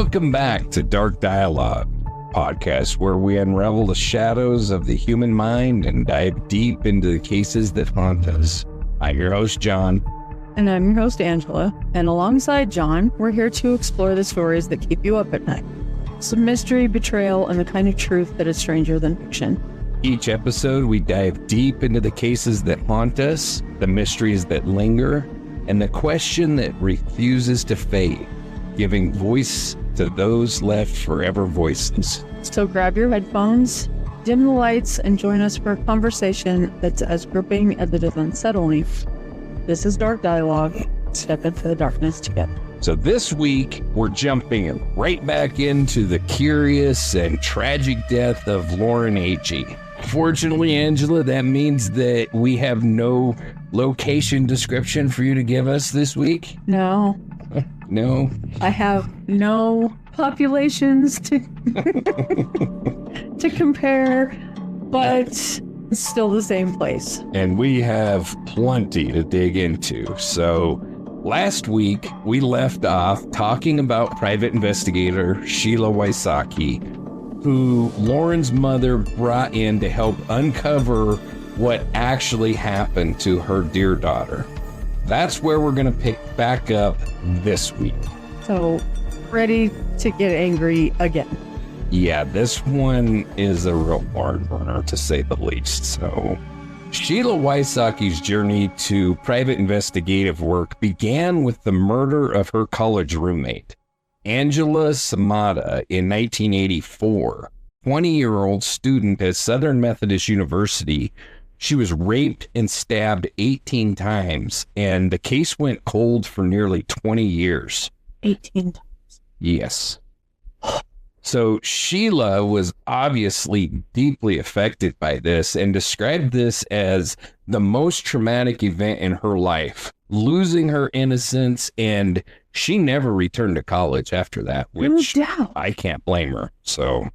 Welcome back to Dark Dialogue, podcast where we unravel the shadows of the human mind and dive deep into the cases that haunt us. I'm your host, John. And I'm your host, Angela. And alongside John, we're here to explore the stories that keep you up at night. Some mystery, betrayal, and the kind of truth that is stranger than fiction. Each episode, we dive deep into the cases that haunt us, the mysteries that linger, and the question that refuses to fade, giving voice to those left forever voiceless. So grab your headphones, dim the lights, and join us for a conversation that's as gripping as it is unsettling. This is Dark Dialogue. Step into the darkness together. So this week, we're jumping right back into the curious and tragic death of Lauren Agee. Fortunately, Angela, that means that we have no location description for you to give us this week? No. No? I have no populations to to compare, but it's still the same place. And we have plenty to dig into. So last week, we left off talking about private investigator Sheila Wysocki, who Lauren's mother brought in to help uncover what actually happened to her dear daughter. That's where we're going to pick back up this week. So, ready to get angry again. Yeah, this one is a real barn burner, to say the least. So, Sheila Wysocki's journey to private investigative work began with the murder of her college roommate, Angela Samada, in 1984. 20-year-old student at Southern Methodist University. She was raped and stabbed 18 times, and the case went cold for nearly 20 years. 18 times. Yes. So Sheila was obviously deeply affected by this and described this as the most traumatic event in her life, losing her innocence, and she never returned to college after that, which I can't blame her. So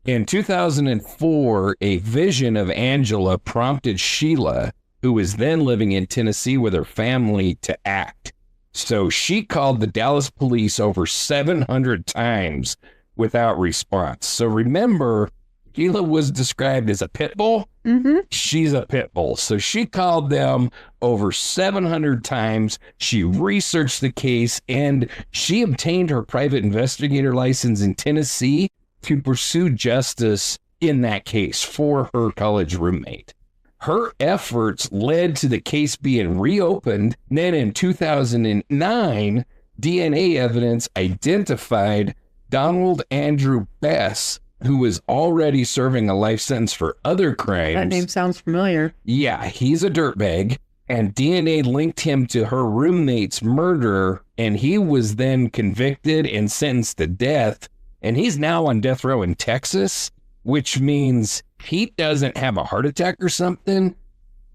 in 2004, a vision of Angela prompted Sheila, who was then living in Tennessee with her family, to act. So she called the Dallas police over 700 times without response. So remember, Sheila was described as a pit bull. Mm-hmm. She's a pit bull. So she called them over 700 times. She researched the case, and she obtained her private investigator license in Tennessee to pursue justice in that case for her college roommate. Her efforts led to the case being reopened. Then in 2009, DNA evidence identified Donald Andrew Bess, who was already serving a life sentence for other crimes. That name sounds familiar. Yeah, he's a dirtbag. And DNA linked him to her roommate's murder, and he was then convicted and sentenced to death. And he's now on death row in Texas, which means he doesn't have a heart attack or something.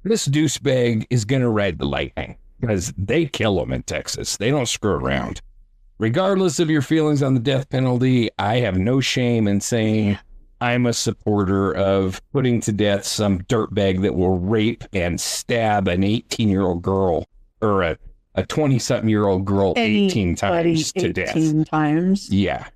This douchebag is going to ride the lightning because they kill him in Texas. They don't screw around. Regardless of your feelings on the death penalty, I have no shame in saying I'm a supporter of putting to death some dirtbag that will rape and stab an 18-year-old girl or a 20-something-year-old girl 18 times to death. 18 times? Yeah.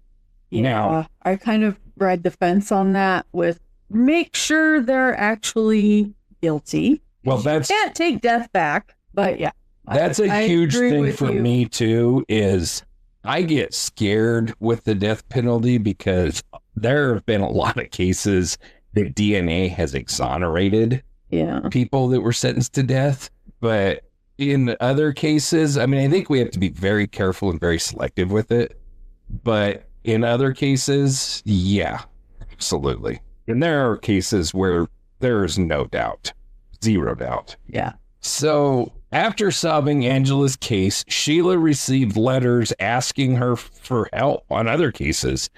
Yeah, now, I kind of ride the fence on that with make sure they're actually guilty. Well, that's... Can't take death back, but yeah. That's a huge thing for me, too, is I get scared with the death penalty because there have been a lot of cases that DNA has exonerated people that were sentenced to death. But in other cases, I mean, I think we have to be very careful and very selective with it. But in other cases, yeah, absolutely. And there are cases where there is no doubt, zero doubt. Yeah. So after solving Angela's case, Sheila received letters asking her for help on other cases,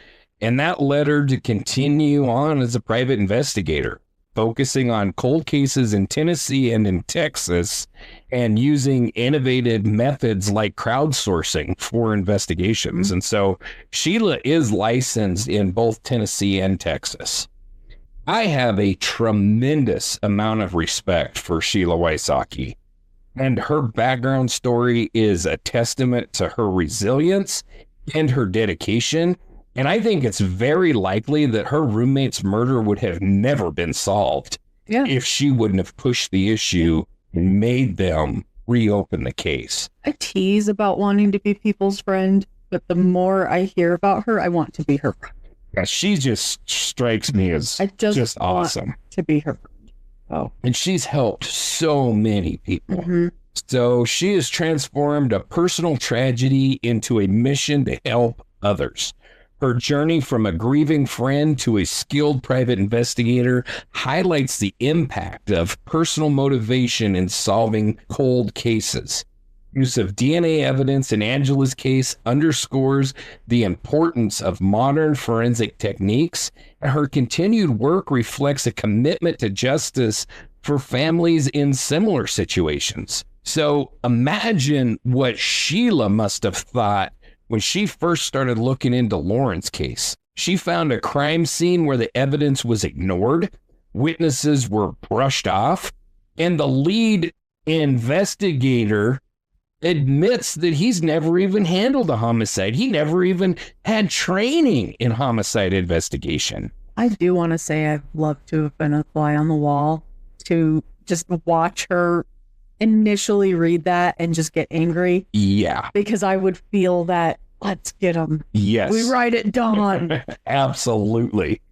and that led her to continue on as a private investigator, focusing on cold cases in Tennessee and in Texas, and using innovative methods like crowdsourcing for investigations. And so Sheila is licensed in both Tennessee and Texas. I have a tremendous amount of respect for Sheila Wysocki, and her background story is a testament to her resilience and her dedication. And I think it's very likely that her roommate's murder would have never been solved if she wouldn't have pushed the issue and made them reopen the case. I tease about wanting to be people's friend, but the more I hear about her, I want to be her friend. Yeah, she just strikes me as just awesome. To be her friend. Oh. And she's helped so many people. So she has transformed a personal tragedy into a mission to help others. Her journey from a grieving friend to a skilled private investigator highlights the impact of personal motivation in solving cold cases. Use of DNA evidence in Angela's case underscores the importance of modern forensic techniques, and her continued work reflects a commitment to justice for families in similar situations. So imagine what Sheila must have thought when she first started looking into Lauren's case. She found a crime scene where the evidence was ignored, witnesses were brushed off, and the lead investigator admits that he's never even handled a homicide. He never even had training in homicide investigation. I do want to say I'd love to have been a fly on the wall to just watch her initially read that and just get angry. Yeah. Because I would feel that, let's get them. Yes. We write it down. Absolutely.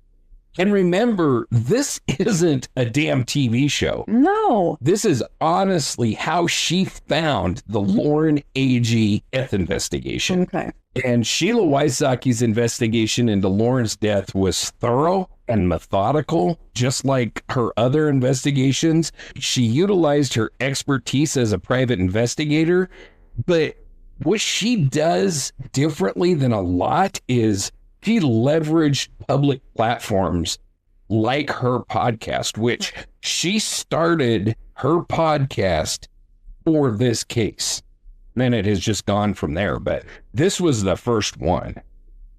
And remember, this isn't a damn TV show. No. This is honestly how she found the Lauren Agee death investigation. Okay. And Sheila Wysocki's investigation into Lauren's death was thorough and methodical, just like her other investigations. She utilized her expertise as a private investigator, but what she does differently than a lot is she leveraged public platforms like her podcast, which she started her podcast for this case. Then it has just gone from there, but this was the first one.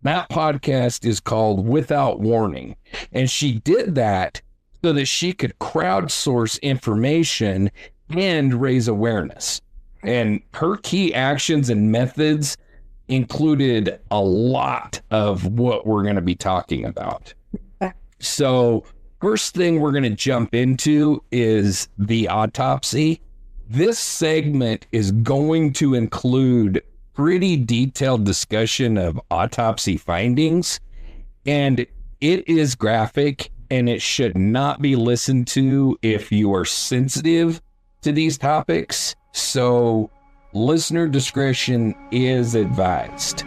That podcast is called Without Warning, and she did that so that she could crowdsource information and raise awareness. And her key actions and methods included a lot of what we're going to be talking about. So first thing we're going to jump into is the autopsy. This segment is going to include pretty detailed discussion of autopsy findings, and it is graphic and it should not be listened to if you are sensitive to these topics. So listener discretion is advised.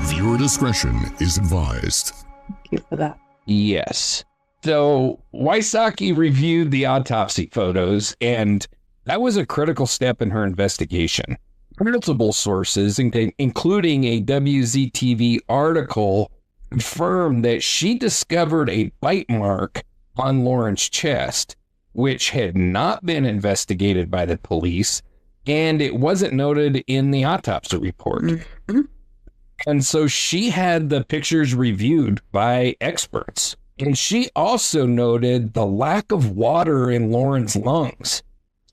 Viewer discretion is advised. Thank you for that. Yes. So Wysocki reviewed the autopsy photos, and that was a critical step in her investigation. Multiple sources, including a WZTV article, confirmed that she discovered a bite mark on Lauren's chest, which had not been investigated by the police, and it wasn't noted in the autopsy report. Mm-hmm. And so she had the pictures reviewed by experts. And she also noted the lack of water in Lauren's lungs,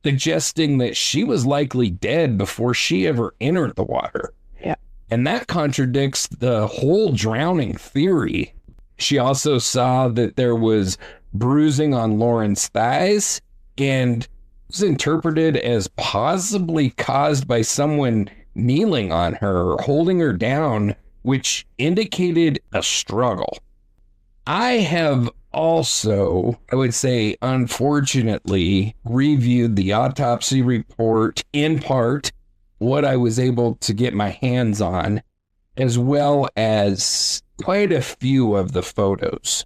suggesting that she was likely dead before she ever entered the water. Yeah. And that contradicts the whole drowning theory. She also saw that there was bruising on Lauren's thighs and was interpreted as possibly caused by someone kneeling on her, holding her down, which indicated a struggle. I have also, I would say, unfortunately, reviewed the autopsy report in part, what I was able to get my hands on, as well as quite a few of the photos.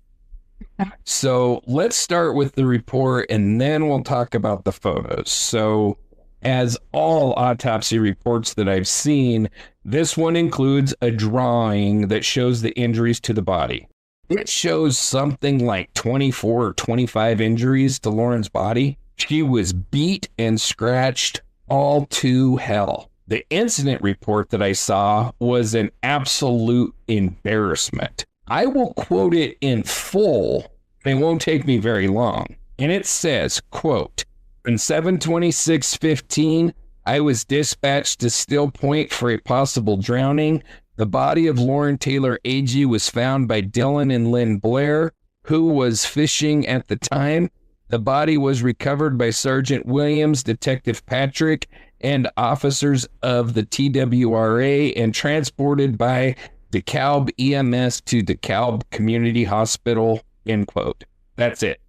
So let's start with the report and then we'll talk about the photos. So as all autopsy reports that I've seen, this one includes a drawing that shows the injuries to the body. It shows something like 24 or 25 injuries to Lauren's body. She was beat and scratched all to hell. The incident report that I saw was an absolute embarrassment. I will quote it in full It won't take me very long. And it says, quote, on 7/26/15, I was dispatched to Still Point for a possible drowning. The body of Lauren Taylor Agee was found by Dylan and Lynn Blair, who was fishing at the time. The body was recovered by Sergeant Williams, Detective Patrick, and officers of the TWRA and transported by DeKalb EMS to DeKalb Community Hospital, end quote. That's it.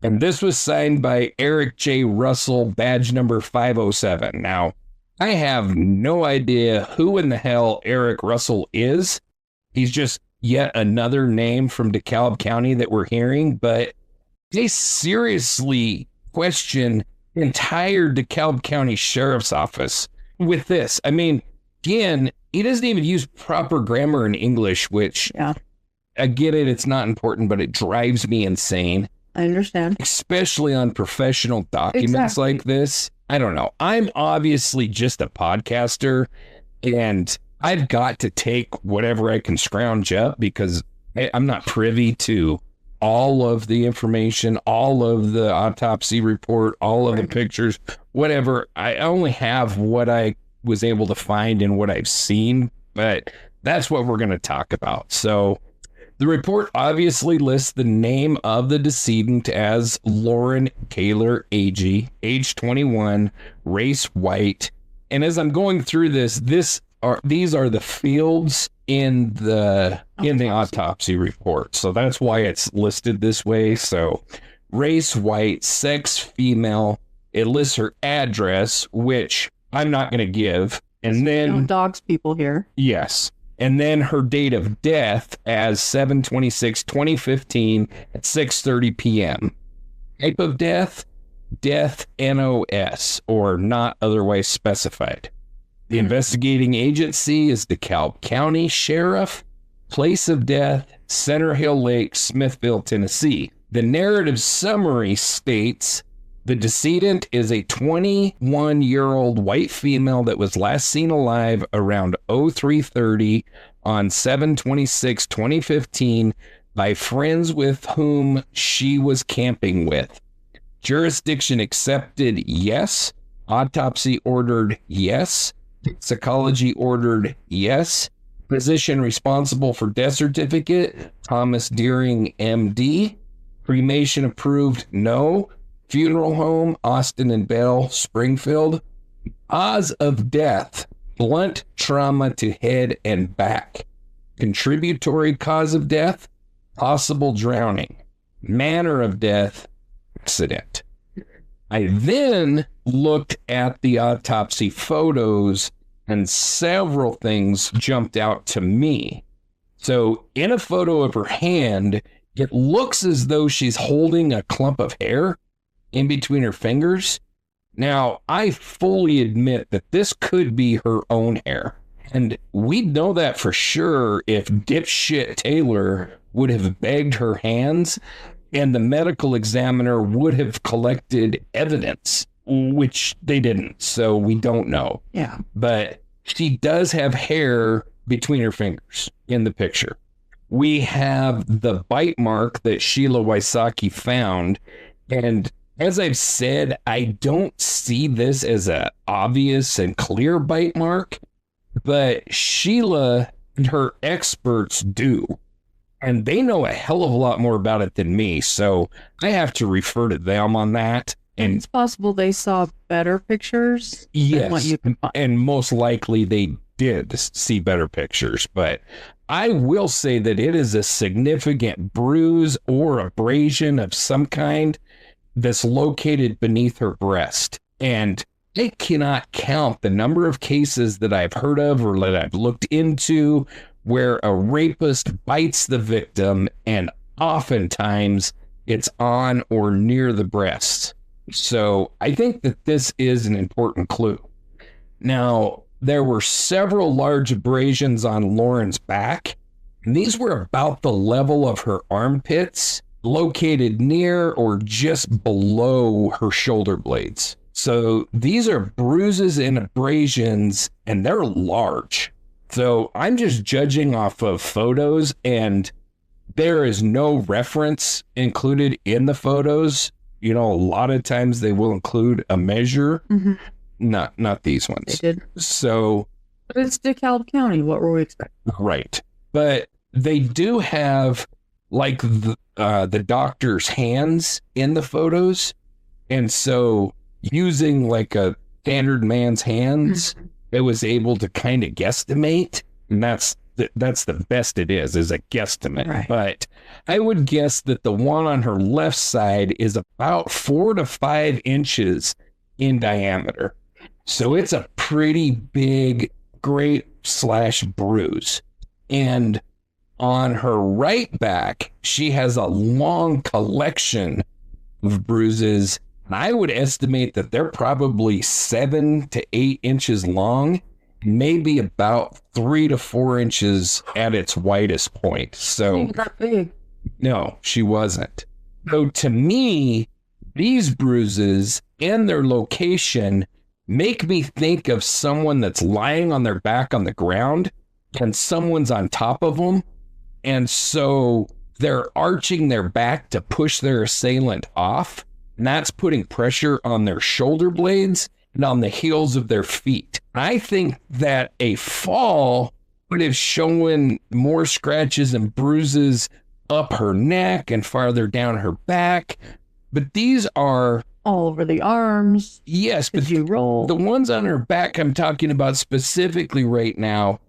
And this was signed by Eric J. Russell, badge number 507. Now, I have no idea who in the hell Eric Russell is. He's just yet another name from DeKalb County that we're hearing, but they seriously question the entire DeKalb County Sheriff's Office with this. I mean, again, he doesn't even use proper grammar in English, which I get it. It's not important, but it drives me insane. I understand. Especially on professional documents like this. I don't know. I'm obviously just a podcaster, and I've got to take whatever I can scrounge up because I'm not privy to all of the information, all of the autopsy report, all of the pictures, whatever. I only have what I was able to find and what I've seen, but that's what we're going to talk about. So the report obviously lists the name of the decedent as Lauren Taylor Agee, age 21, race white. And as I'm going through this, these are the fields in the autopsy report. So that's why it's listed this way. So race white, sex female. It lists her address, which I'm not going to give. And then No dogs people here. Yes. And then her date of death as 7/26/2015 at 6:30 p.m. Type of death NOS, or not otherwise specified. The investigating agency is DeKalb County Sheriff. Place of death, Center Hill Lake, Smithville, Tennessee. The narrative summary states the decedent is a 21-year-old white female that was last seen alive around 03:30 on 7/26/2015 by friends with whom she was camping with. Jurisdiction accepted, yes. Autopsy ordered, yes. Psychology ordered, yes. Physician responsible for death certificate, Thomas Deering, MD. Cremation approved, no. Funeral home, Austin and Bell, Springfield. Cause of death, blunt trauma to head and back. Contributory cause of death, possible drowning. Manner of death, accident. I then looked at the autopsy photos and several things jumped out to me. So in a photo of her hand, it looks as though she's holding a clump of hair in between her fingers. Now, I fully admit that this could be her own hair. And we'd know that for sure if dipshit Taylor would have begged her hands and the medical examiner would have collected evidence, which they didn't. So we don't know. Yeah. But she does have hair between her fingers in the picture. We have the bite mark that Sheila Wysocki found. And as I've said, I don't see this as an obvious and clear bite mark, but Sheila and her experts do. And they know a hell of a lot more about it than me, so I have to refer to them on that. And it's possible they saw better pictures than what you can find. And most likely they did see better pictures, but I will say that it is a significant bruise or abrasion of some kind that's located beneath her breast. And I cannot count the number of cases that I've heard of or that I've looked into where a rapist bites the victim, and oftentimes it's on or near the breast. So I think that this is an important clue. Now, there were several large abrasions on Lauren's back, and these were about the level of her armpits, located near or just below her shoulder blades. So these are bruises and abrasions, and they're large. So I'm just judging off of photos, and There is no reference included in the photos. You know, a lot of times they will include a measure. Mm-hmm. Not these ones. They did. So, but it's DeKalb County. What were we expecting? Right. But they do have like the doctor's hands in the photos. And so using like a standard man's hands, it was able to kind of guesstimate. And that's the best it is a guesstimate. Right. But I would guess that the one on her left side is about 4 to 5 inches in diameter. So it's a pretty big grape/bruise. And on her right back, she has a long collection of bruises. And I would estimate that they're probably 7 to 8 inches long, maybe about 3 to 4 inches at its widest point. So that big. No, she wasn't. So to me, these bruises and their location make me think of someone that's lying on their back on the ground and someone's on top of them. And so they're arching their back to push their assailant off. And that's putting pressure on their shoulder blades and on the heels of their feet. I think that a fall would have shown more scratches and bruises up her neck and farther down her back. But these are all over the arms. Yes, but you roll. The ones on her back I'm talking about specifically right now.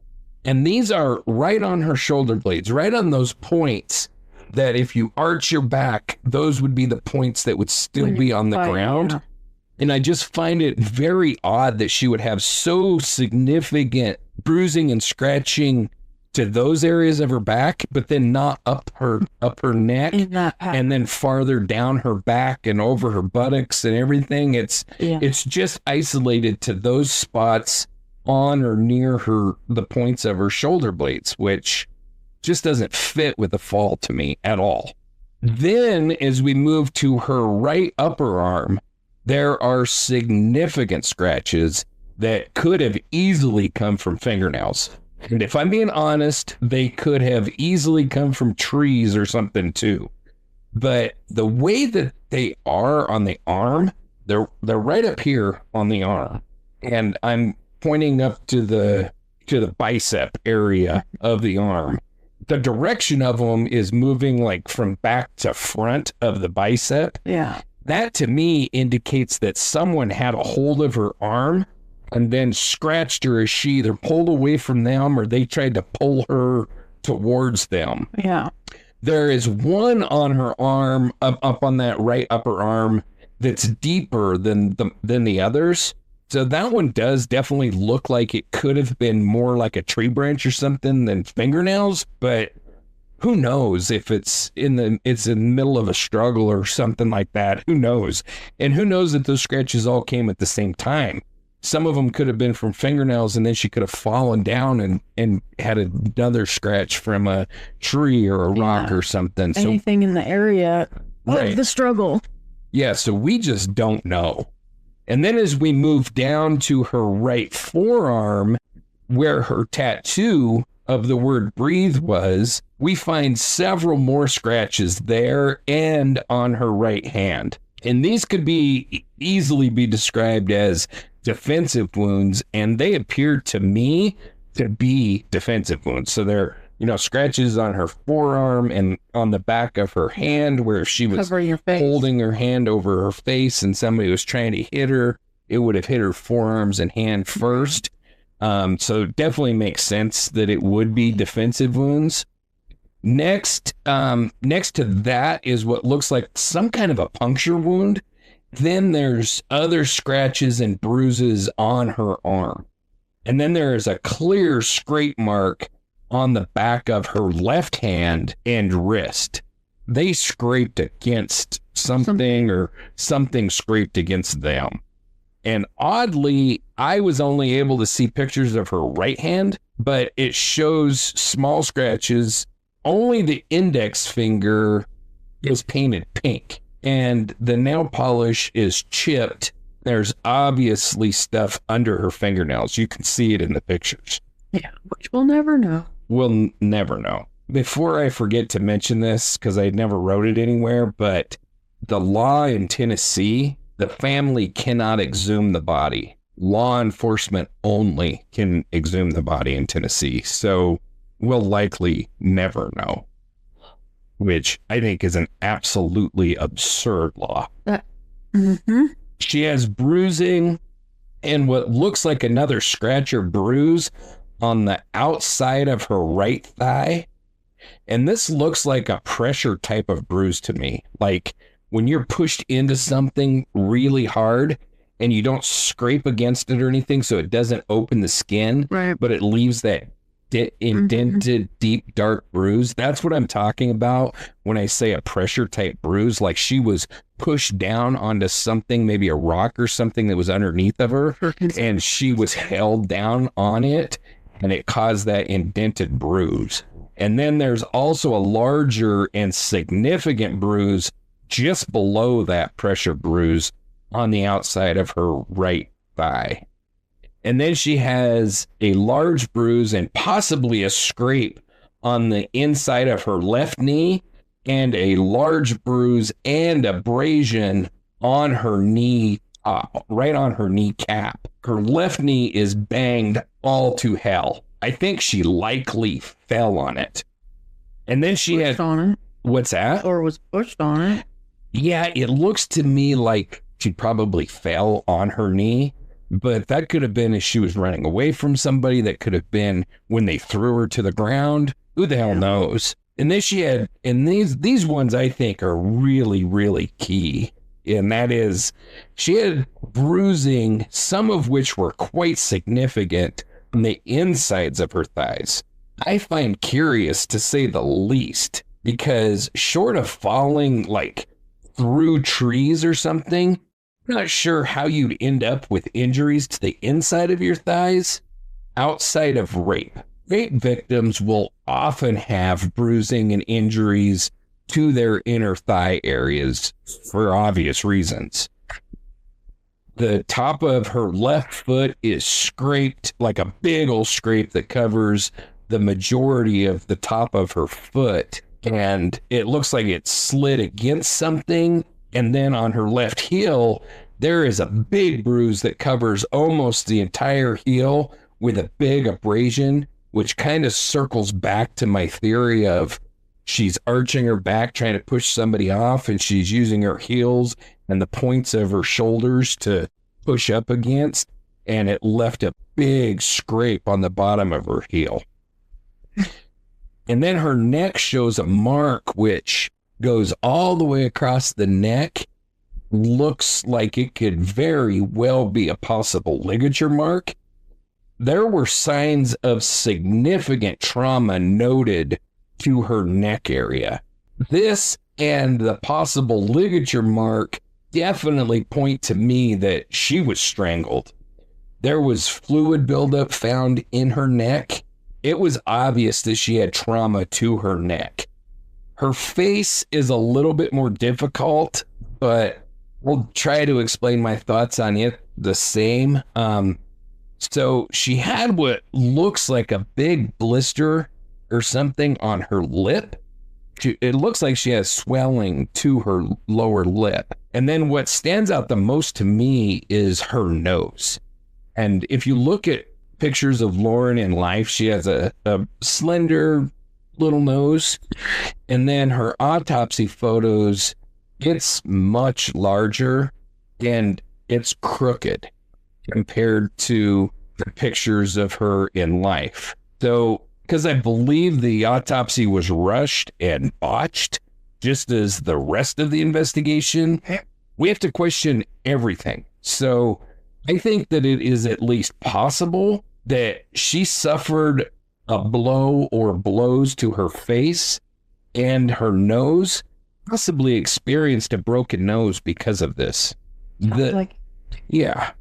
And these are right on her shoulder blades, right on those points that if you arch your back, those would be the points that would still be on the ground. Yeah. And I just find it very odd that she would have so significant bruising and scratching to those areas of her back, but then not up her neck and then farther down her back and over her buttocks and everything. It's just isolated to those spots on or near the points of her shoulder blades, which just doesn't fit with the fall to me at all. Then as we move to her right upper arm, there are significant scratches that could have easily come from fingernails. And if I'm being honest, they could have easily come from trees or something too. But the way that they are on the arm, they're right up here on the arm. And I'm pointing up to the bicep area of the arm. The direction of them is moving like from back to front of the bicep. Yeah. That to me indicates that someone had a hold of her arm and then scratched her as she either pulled away from them or they tried to pull her towards them. Yeah. There is one on her arm, up on that right upper arm, that's deeper than the others. So that one does definitely look like it could have been more like a tree branch or something than fingernails, but who knows if it's in the middle of a struggle or something like that. Who knows? And who knows that those scratches all came at the same time. Some of them could have been from fingernails, and then she could have fallen down and had another scratch from a tree or a rock or something. Anything in the area of the struggle. Yeah, so we just don't know. And then as we move down to her right forearm, where her tattoo of the word breathe was, we find several more scratches there and on her right hand. And these could easily be described as defensive wounds, and they appear to me to be defensive wounds. So they're, scratches on her forearm and on the back of her hand where if she was holding her hand over her face and somebody was trying to hit her, it would have hit her forearms and hand first. So it definitely makes sense that it would be defensive wounds. Next to that is what looks like some kind of a puncture wound. Then there's other scratches and bruises on her arm. And then there is a clear scrape mark on the back of her left hand and wrist. They scraped against something or something scraped against them. And oddly, I was only able to see pictures of her right hand, but it shows small scratches. Only the index finger is painted pink and the nail polish is chipped. There's obviously stuff under her fingernails. You can see it in the pictures. Yeah, which we'll never know. We'll never know. before I forget to mention this, because I never wrote it anywhere, but the law in Tennessee, the family cannot exhume the body. Law enforcement only can exhume the body in Tennessee. So we'll likely never know, which I think is an absolutely absurd law. She has bruising and what looks like another scratch or bruise on the outside of her right thigh. And this looks like a pressure type of bruise to me. Like when you're pushed into something really hard and you don't scrape against it or anything, so it doesn't open the skin, Right. but it leaves that indented, deep, dark bruise. That's what I'm talking about when I say a pressure type bruise. Like she was pushed down onto something, maybe a rock or something that was underneath of her, and she was held down on it, and it caused that indented bruise. And then there's also a larger and significant bruise just below that pressure bruise on the outside of her right thigh. And then she has a large bruise and possibly a scrape on the inside of her left knee, and a large bruise and abrasion on her knee, right on her kneecap. Her left knee is banged all to hell. I think she likely fell on it. And then she Pushed had... on it. What's that? Or was pushed on it. Yeah, it looks to me like she probably fell on her knee, but that could have been as she was running away from somebody. That could have been when they threw her to the ground. Who the hell knows? And then she had, and these ones I think are really, really key. And that is, she had bruising, some of which were quite significant on the insides of her thighs. I find curious, to say the least, because short of falling like through trees or something, I'm not sure how you'd end up with injuries to the inside of your thighs outside of rape. Rape victims will often have bruising and injuries to their inner thigh areas for obvious reasons. The top of her left foot is scraped, like a big old scrape that covers the majority of the top of her foot, and it looks like it slid against something. And then on her left heel, there is a big bruise that covers almost the entire heel with a big abrasion, which kind of circles back to my theory of she's arching her back, trying to push somebody off, and she's using her heels and the points of her shoulders to push up against, and it left a big scrape on the bottom of her heel. And then her neck shows a mark which goes all the way across the neck. Looks like it could very well be a possible ligature mark. There were signs of significant trauma noted to her neck area. This and the possible ligature mark definitely point to me that she was strangled. There was fluid buildup found in her neck. It was obvious that she had trauma to her neck. Her face is a little bit more difficult, but we'll try to explain my thoughts on it the same. So she had what looks like a big blister or something on her lip. It looks like she has swelling to her lower lip. And then what stands out the most to me is her nose. And if you look at pictures of Lauren in life, she has a slender little nose. And then her autopsy photos, it's much larger and it's crooked compared to the pictures of her in life. So, because I believe the autopsy was rushed and botched, just as the rest of the investigation, we have to question everything. So I think that it is at least possible that she suffered a blow or blows to her face and her nose, possibly experienced a broken nose because of this. Yeah.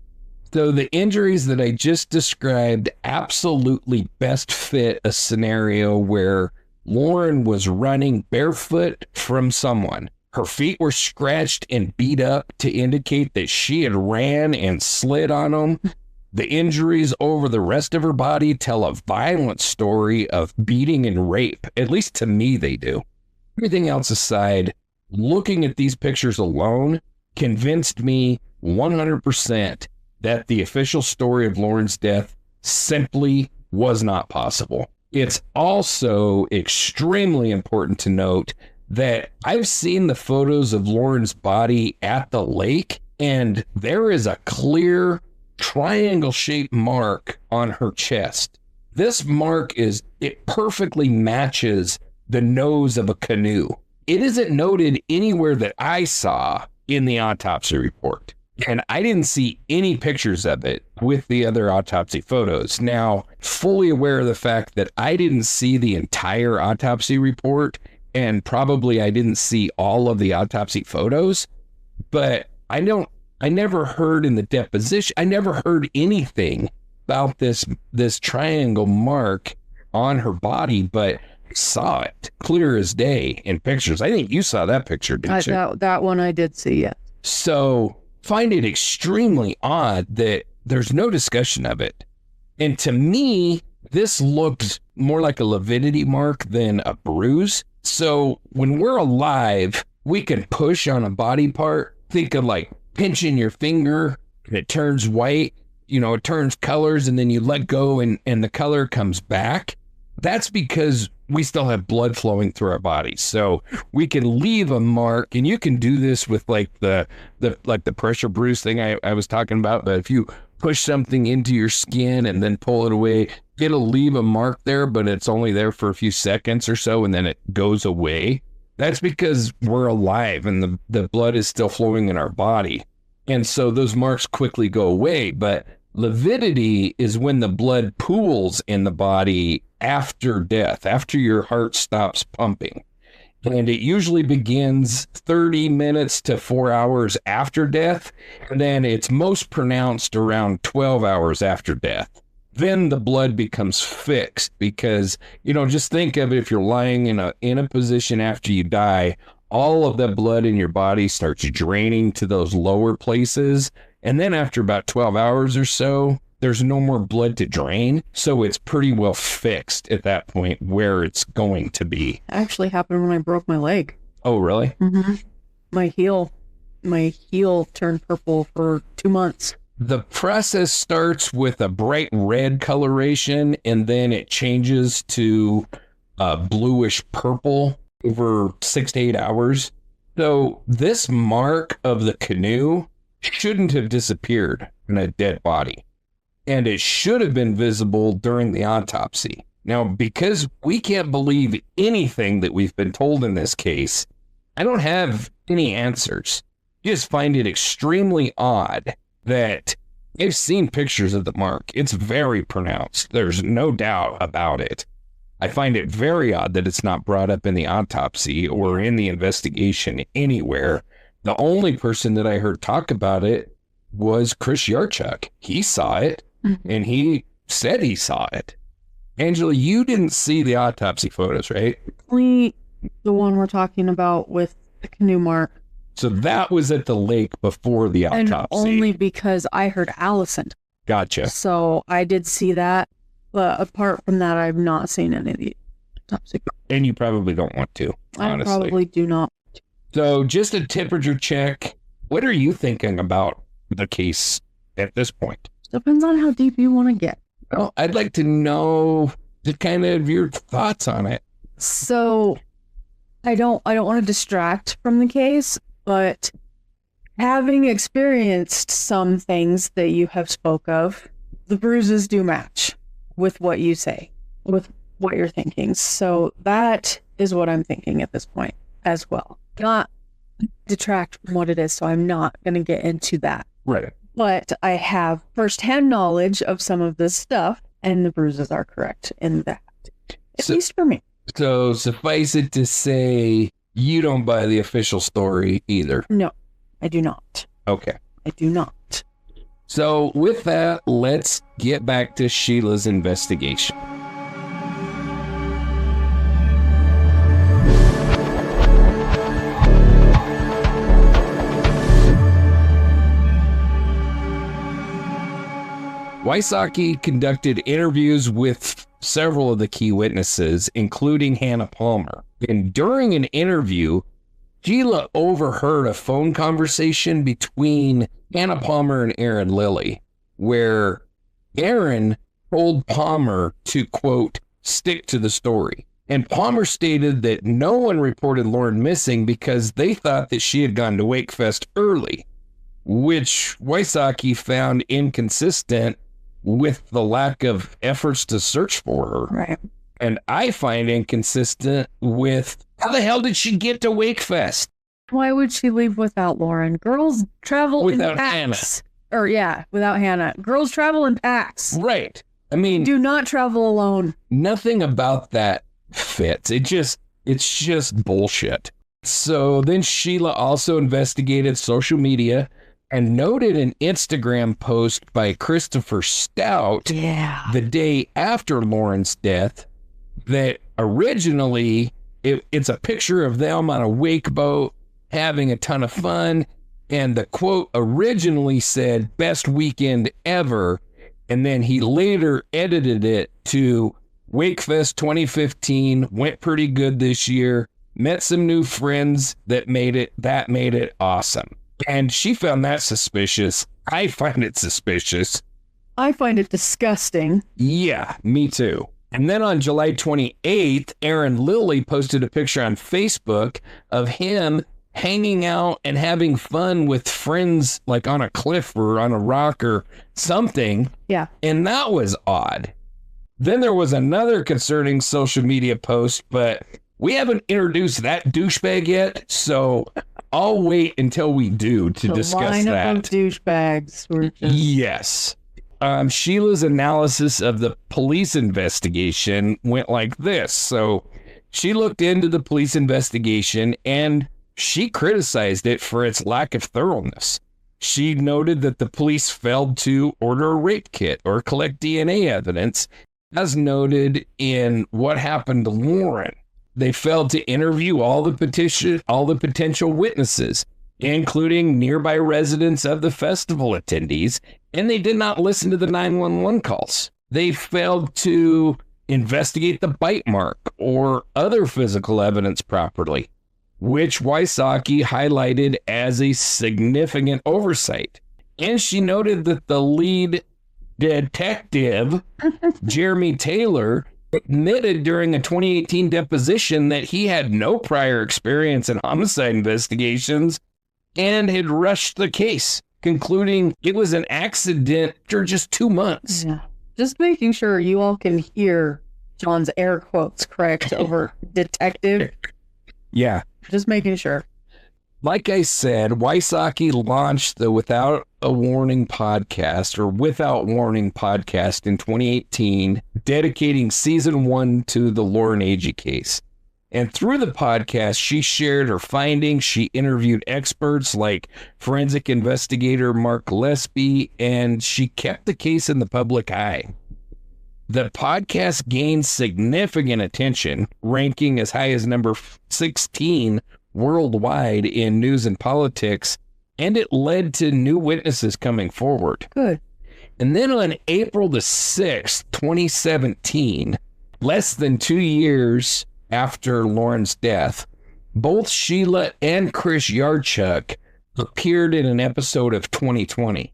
So the injuries that I just described absolutely best fit a scenario where Lauren was running barefoot from someone. Her feet were scratched and beat up to indicate that she had ran and slid on them. The injuries over the rest of her body tell a violent story of beating and rape. At least to me, they do. Everything else aside, looking at these pictures alone convinced me 100% that the official story of Lauren's death simply was not possible. It's also extremely important to note that I've seen the photos of Lauren's body at the lake, and there is a clear triangle-shaped mark on her chest. This mark it perfectly matches the nose of a canoe. It isn't noted anywhere that I saw in the autopsy report, and I didn't see any pictures of it with the other autopsy photos. Now, fully aware of the fact that I didn't see the entire autopsy report, and probably I didn't see all of the autopsy photos, but I never heard in the deposition, I never heard anything about this triangle mark on her body, but saw it clear as day in pictures. I think you saw that picture, didn't you? That one I did see, yeah. So find it extremely odd that there's no discussion of it. And to me, this looked more like a lividity mark than a bruise. So when we're alive, we can push on a body part. Think of like pinching your finger and it turns white, it turns colors, and then you let go and the color comes back. That's because we still have blood flowing through our bodies. So we can leave a mark, and you can do this with like the pressure bruise thing I was talking about. But if you push something into your skin and then pull it away, it'll leave a mark there, but it's only there for a few seconds or so, and then it goes away. That's because we're alive and the blood is still flowing in our body. And so those marks quickly go away. But lividity is when the blood pools in the body after death, after your heart stops pumping. And it usually begins 30 minutes to 4 hours after death. And then it's most pronounced around 12 hours after death. Then the blood becomes fixed because, just think of it, if you're lying in a position after you die, all of the blood in your body starts draining to those lower places. And then after about 12 hours or so, there's no more blood to drain. So it's pretty well fixed at that point where it's going to be. It actually happened when I broke my leg. Oh, really? Mm-hmm. My heel turned purple for 2 months. The process starts with a bright red coloration, and then it changes to bluish purple over 6 to 8 hours. So this mark of the canoe shouldn't have disappeared in a dead body, and it should have been visible during the autopsy. Now, because we can't believe anything that we've been told in this case, I don't have any answers. I just find it extremely odd that I've seen pictures of the mark. It's very pronounced. There's no doubt about it. I find it very odd that it's not brought up in the autopsy or in the investigation anywhere. The only person that I heard talk about it was Chris Yarchuk. He saw it, and he said he saw it. Angela, you didn't see the autopsy photos, right? Only the one we're talking about with the canoe mark. So that was at the lake before the autopsy. And only because I heard Allison. Gotcha. So I did see that. But apart from that, I've not seen any of the autopsy. And you probably don't want to, honestly. I probably do not. So just a temperature check. What are you thinking about the case at this point? Depends on how deep you want to get. Well, I'd like to know the kind of your thoughts on it. So I don't want to distract from the case, but having experienced some things that you have spoke of, the bruises do match with what you say, with what you're thinking. So that is what I'm thinking at this point as well. Not detract from what it is, so I'm not going to get into that. Right. But I have firsthand knowledge of some of this stuff, and the bruises are correct in that, at least for me. So suffice it to say, you don't buy the official story either. No, I do not. Okay. I do not. So with that, let's get back to Sheila's investigation. Wysocki conducted interviews with several of the key witnesses, including Hannah Palmer. And during an interview, Sheila overheard a phone conversation between Hannah Palmer and Aaron Lilly, where Aaron told Palmer to, quote, stick to the story. And Palmer stated that no one reported Lauren missing because they thought that she had gone to WakeFest early, which Wysocki found inconsistent with the lack of efforts to search for her. Right. And I find inconsistent with how the hell did she get to WakeFest? Why would she leave without Lauren? Girls travel Without in packs. Without Hannah. Girls travel in packs. Right. I mean, Do not travel alone. nothing about that fits. It's just bullshit. So then Sheila also investigated social media and noted an Instagram post by Christopher Stout the day after Lauren's death that originally it's a picture of them on a wake boat having a ton of fun. And the quote originally said, best weekend ever. And then he later edited it to WakeFest 2015 went pretty good this year. Met some new friends that made it awesome. And she found that suspicious. I find it suspicious. I find it disgusting. Yeah, me too. And then on July 28th, Aaron Lilly posted a picture on Facebook of him hanging out and having fun with friends, like on a cliff or on a rock or something. Yeah. And that was odd. Then there was another concerning social media post, but we haven't introduced that douchebag yet, so I'll wait until we do to discuss that. Of douchebags. Yes. Sheila's analysis of the police investigation went like this. So she looked into the police investigation and she criticized it for its lack of thoroughness. She noted that the police failed to order a rape kit or collect DNA evidence, as noted in What Happened to Lauren. They failed to interview all the potential witnesses, including nearby residents of the festival attendees, and they did not listen to the 911 calls. They failed to investigate the bite mark or other physical evidence properly, which Wysocki highlighted as a significant oversight. And she noted that the lead detective, Jeremy Taylor, admitted during a 2018 deposition that he had no prior experience in homicide investigations and had rushed the case, concluding it was an accident after just 2 months. Yeah. Just making sure you all can hear John's air quotes correct over detective. Yeah. Just making sure. Like I said, Wysocki launched the Without Warning podcast in 2018, dedicating season 1 to the Lauren Agee case. And through the podcast, she shared her findings. She interviewed experts like forensic investigator Mark Lesby, and she kept the case in the public eye. The podcast gained significant attention, ranking as high as number 16 worldwide in news and politics, and it led to new witnesses coming forward. Good. And then on April the 6th, 2017, less than 2 years after Lauren's death, both Sheila and Chris Yarchuk appeared in an episode of 2020.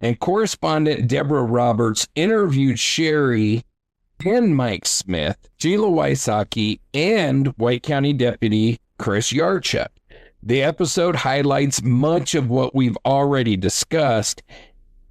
And correspondent Deborah Roberts interviewed Sherry and Mike Smith, Sheila Wysocki, and White County Deputy Chris Yarchuk. The episode highlights much of what we've already discussed,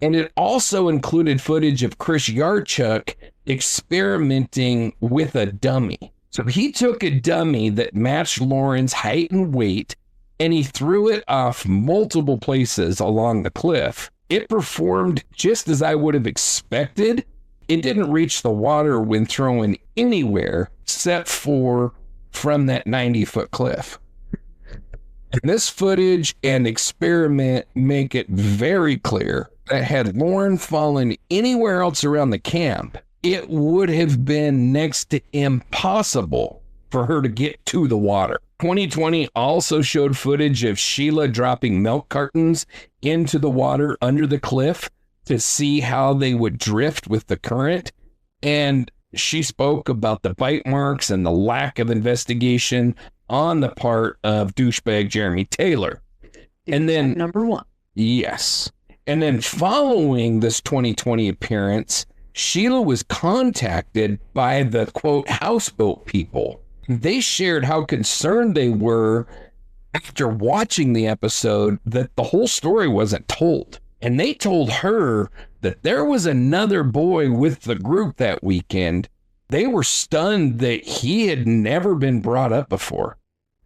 and it also included footage of Chris Yarchuk experimenting with a dummy. So he took a dummy that matched Lauren's height and weight, and he threw it off multiple places along the cliff. It performed just as I would have expected. It didn't reach the water when thrown anywhere except for from that 90-foot cliff. And this footage and experiment make it very clear that had Lauren fallen anywhere else around the camp, it would have been next to impossible for her to get to the water. 2020 also showed footage of Sheila dropping milk cartons into the water under the cliff, to see how they would drift with the current. And she spoke about the bite marks and the lack of investigation on the part of douchebag Jeremy Taylor. And then number one. Yes. And then following this 2020 appearance, Sheila was contacted by the, quote, houseboat people. They shared how concerned they were after watching the episode that the whole story wasn't told. And they told her that there was another boy with the group that weekend. They were stunned that he had never been brought up before.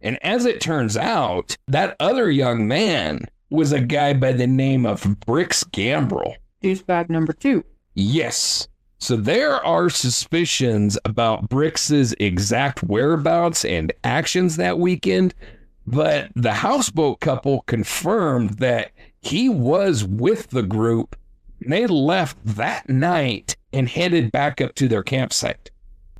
And as it turns out, that other young man was a guy by the name of Brix Gambrel. Douchebag number two. Yes. So there are suspicions about Brix's exact whereabouts and actions that weekend, but the houseboat couple confirmed that he was with the group. And they left that night and headed back up to their campsite.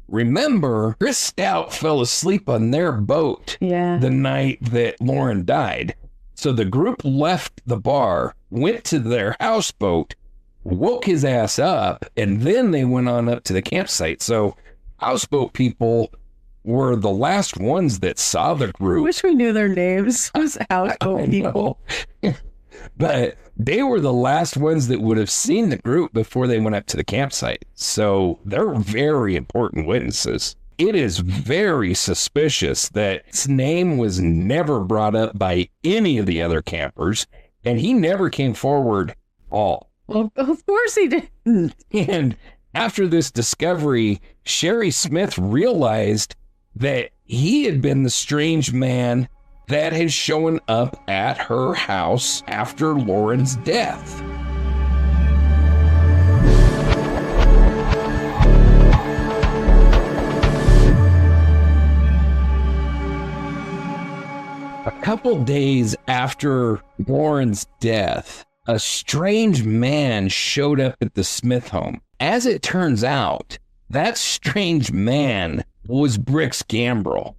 Remember, Chris Stout fell asleep on their boat the night that Lauren died. So the group left the bar, went to their houseboat, woke his ass up, and then they went on up to the campsite. So houseboat people were the last ones that saw the group. I wish we knew their names. Those houseboat people. But they were the last ones that would have seen the group before they went up to the campsite. So they're very important witnesses. It is very suspicious that his name was never brought up by any of the other campers, and he never came forward at all. Well, of course he didn't. And after this discovery, Sherry Smith realized that he had been the strange man that has shown up at her house after Lauren's death. A couple days after Lauren's death, a strange man showed up at the Smith home. As it turns out, that strange man was Brix Gambrel.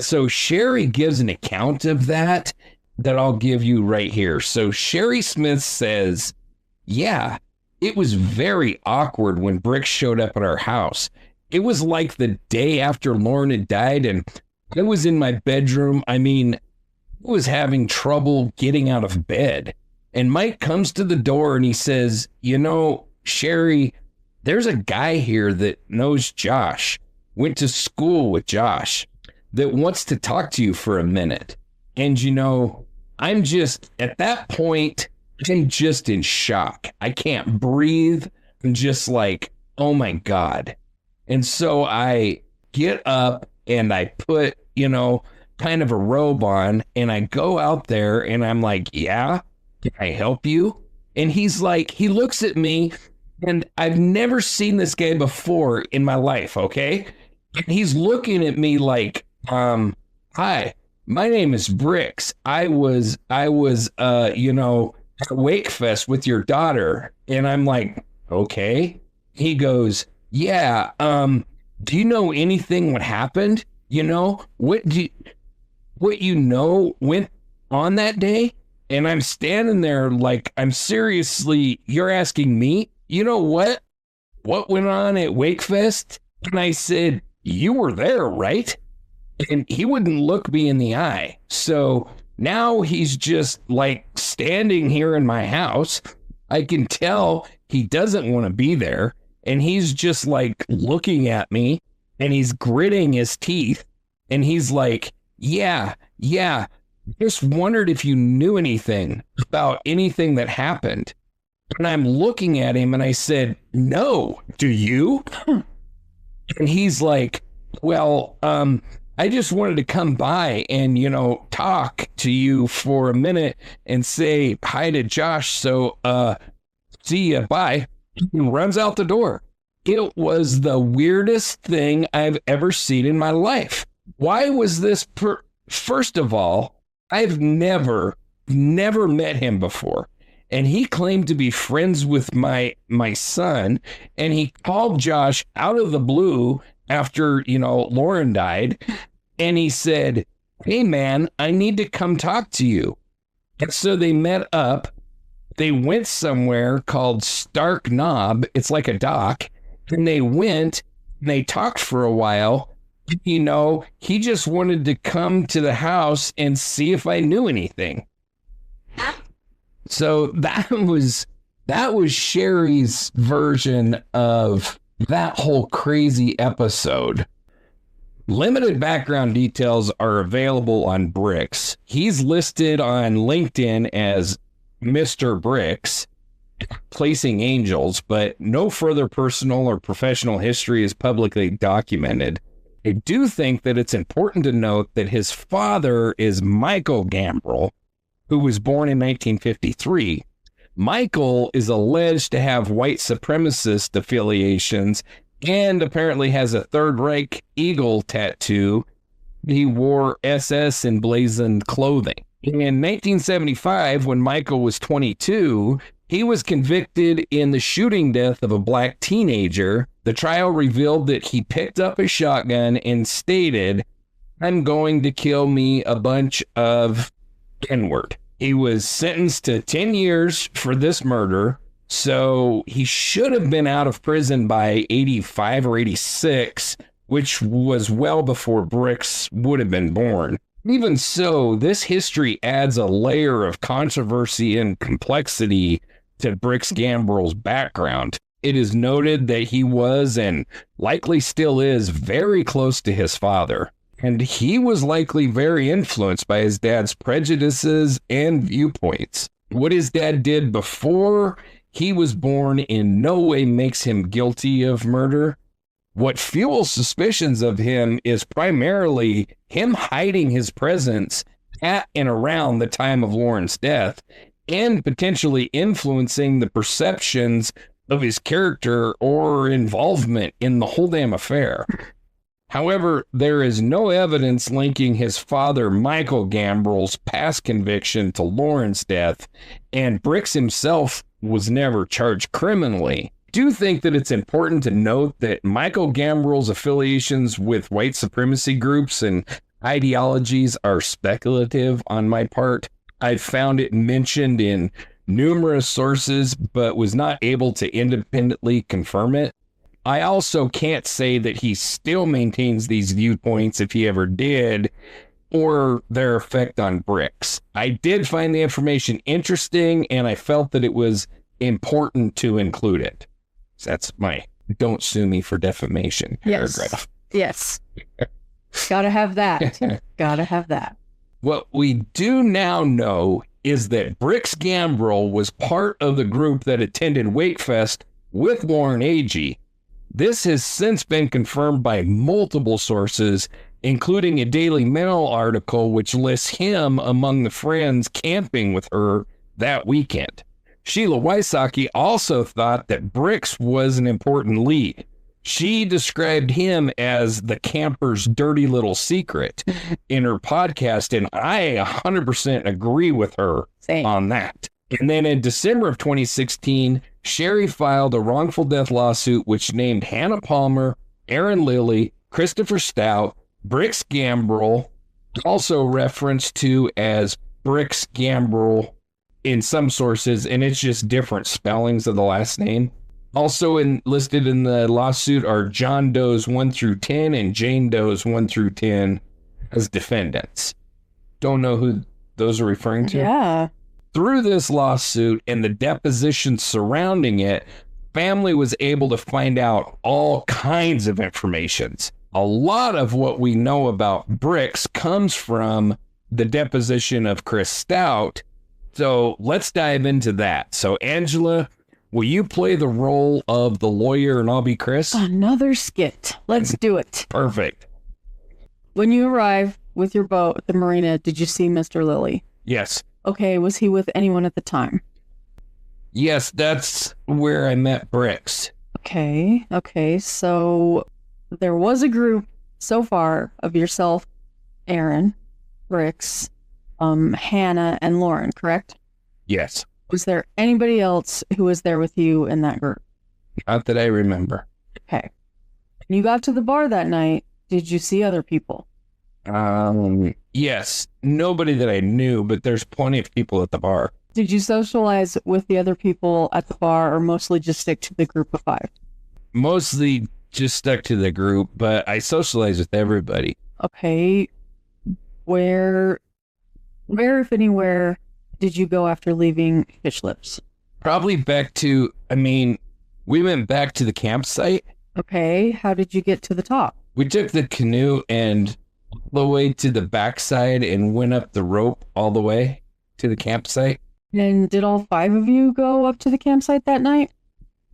So Sherry gives an account of that I'll give you right here. So Sherry Smith says, yeah, it was very awkward when Brix showed up at our house. It was like the day after Lauren had died, and I was in my bedroom. I was having trouble getting out of bed. And Mike comes to the door and he says, you know, Sherry, there's a guy here that knows Josh, went to school with Josh, that wants to talk to you for a minute. And, you know, I'm just, at that point, I'm just in shock. I can't breathe. I'm just like, oh my God. And so I get up and I put, you know, kind of a robe on, and I go out there and I'm like, yeah, can I help you? And he's like, he looks at me, and I've never seen this guy before in my life, okay? And he's looking at me like, hi, my name is Brix. I was, you know, at WakeFest with your daughter. And I'm like, okay. He goes, yeah, do you know anything what happened? You know, what you know went on that day? And I'm standing there like, I'm seriously, you're asking me, you know what went on at WakeFest? And I said, you were there, right? And he wouldn't look me in the eye. So now he's just like standing here in my house. I can tell he doesn't want to be there. And he's just like looking at me, and he's gritting his teeth. And he's like, yeah, just wondered if you knew anything about anything that happened. And I'm looking at him and I said, no, do you? And he's like, well, I just wanted to come by and, you know, talk to you for a minute and say hi to Josh. So, see ya, bye. He runs out the door. It was the weirdest thing I've ever seen in my life. Why was this? First of all, I've never met him before. And he claimed to be friends with my son. And he called Josh out of the blue after, you know, Lauren died. And he said, hey, man, I need to come talk to you. And so they met up. They went somewhere called Stark Knob. It's like a dock. And they went and they talked for a while. You know, he just wanted to come to the house and see if I knew anything. So that was Sherry's version of that whole crazy episode. Limited background details are available on Bricks. He's listed on LinkedIn as Mr. Bricks, placing angels, but no further personal or professional history is publicly documented. I do think that it's important to note that his father is Michael Gambrell, who was born in 1953. Michael is alleged to have white supremacist affiliations and apparently has a Third Reich eagle tattoo. He wore SS emblazoned clothing. In 1975, when Michael was 22, he was convicted in the shooting death of a black teenager. The trial revealed that he picked up a shotgun and stated, "I'm going to kill me a bunch of N-word." He was sentenced to 10 years for this murder, so he should have been out of prison by 85 or 86, which was well before Bricks would have been born. Even so, this history adds a layer of controversy and complexity to Bricks Gambrell's background. It is noted that he was, and likely still is, very close to his father. And he was likely very influenced by his dad's prejudices and viewpoints. What his dad did before he was born in no way makes him guilty of murder. What fuels suspicions of him is primarily him hiding his presence at and around the time of Lauren's death and potentially influencing the perceptions of his character or involvement in the whole damn affair. However, there is no evidence linking his father, Michael Gambrell's past conviction to Lauren's death, and Bricks himself was never charged criminally. I do think that it's important to note that Michael Gambrell's affiliations with white supremacy groups and ideologies are speculative on my part. I found it mentioned in numerous sources, but was not able to independently confirm it. I also can't say that he still maintains these viewpoints, if he ever did, or their effect on Bricks. I did find the information interesting, and I felt that it was important to include it. So that's my "don't sue me for defamation" paragraph. Yes. Gotta have that. Gotta have that. What we do now know is that Bricks Gambrell was part of the group that attended WakeFest with Lauren Agee. This has since been confirmed by multiple sources, including a Daily Mail article which lists him among the friends camping with her that weekend. Sheila Wysocki also thought that Bricks was an important lead. She described him as the camper's dirty little secret in her podcast, and I 100% agree with her on that. And then in December of 2016, Sherry filed a wrongful death lawsuit which named Hannah Palmer, Aaron Lilly, Christopher Stout, Bricks Gambrell, also referenced to as Bricks Gambrell in some sources, and it's just different spellings of the last name. Also listed in the lawsuit are John Doe's 1 through 10 and Jane Doe's 1 through 10 as defendants. Don't know who those are referring to. Yeah. Through this lawsuit and the depositions surrounding it, family was able to find out all kinds of information. A lot of what we know about Bricks comes from the deposition of Chris Stout. So let's dive into that. So Angela, will you play the role of the lawyer and I'll be Chris? Another skit. Let's do it. Perfect. When you arrived with your boat at the marina, did you see Mr. Lilly? Yes. Okay, was he with anyone at the time? Yes, that's where I met Bricks. Okay, so there was a group so far of yourself, Aaron, Bricks, Hannah, and Lauren, correct? Yes. Was there anybody else who was there with you in that group? Not that I remember. Okay. When you got to the bar that night, did you see other people? Yes. Nobody that I knew, but there's plenty of people at the bar. Did you socialize with the other people at the bar or mostly just stick to the group of 5? Mostly just stuck to the group, but I socialized with everybody. Okay. Where, if anywhere, did you go after leaving Fish Lips? Probably back to, we went back to the campsite. Okay. How did you get to the top? We took the canoe and all the way to the backside and went up the rope all the way to the campsite. And did all 5 of you go up to the campsite that night?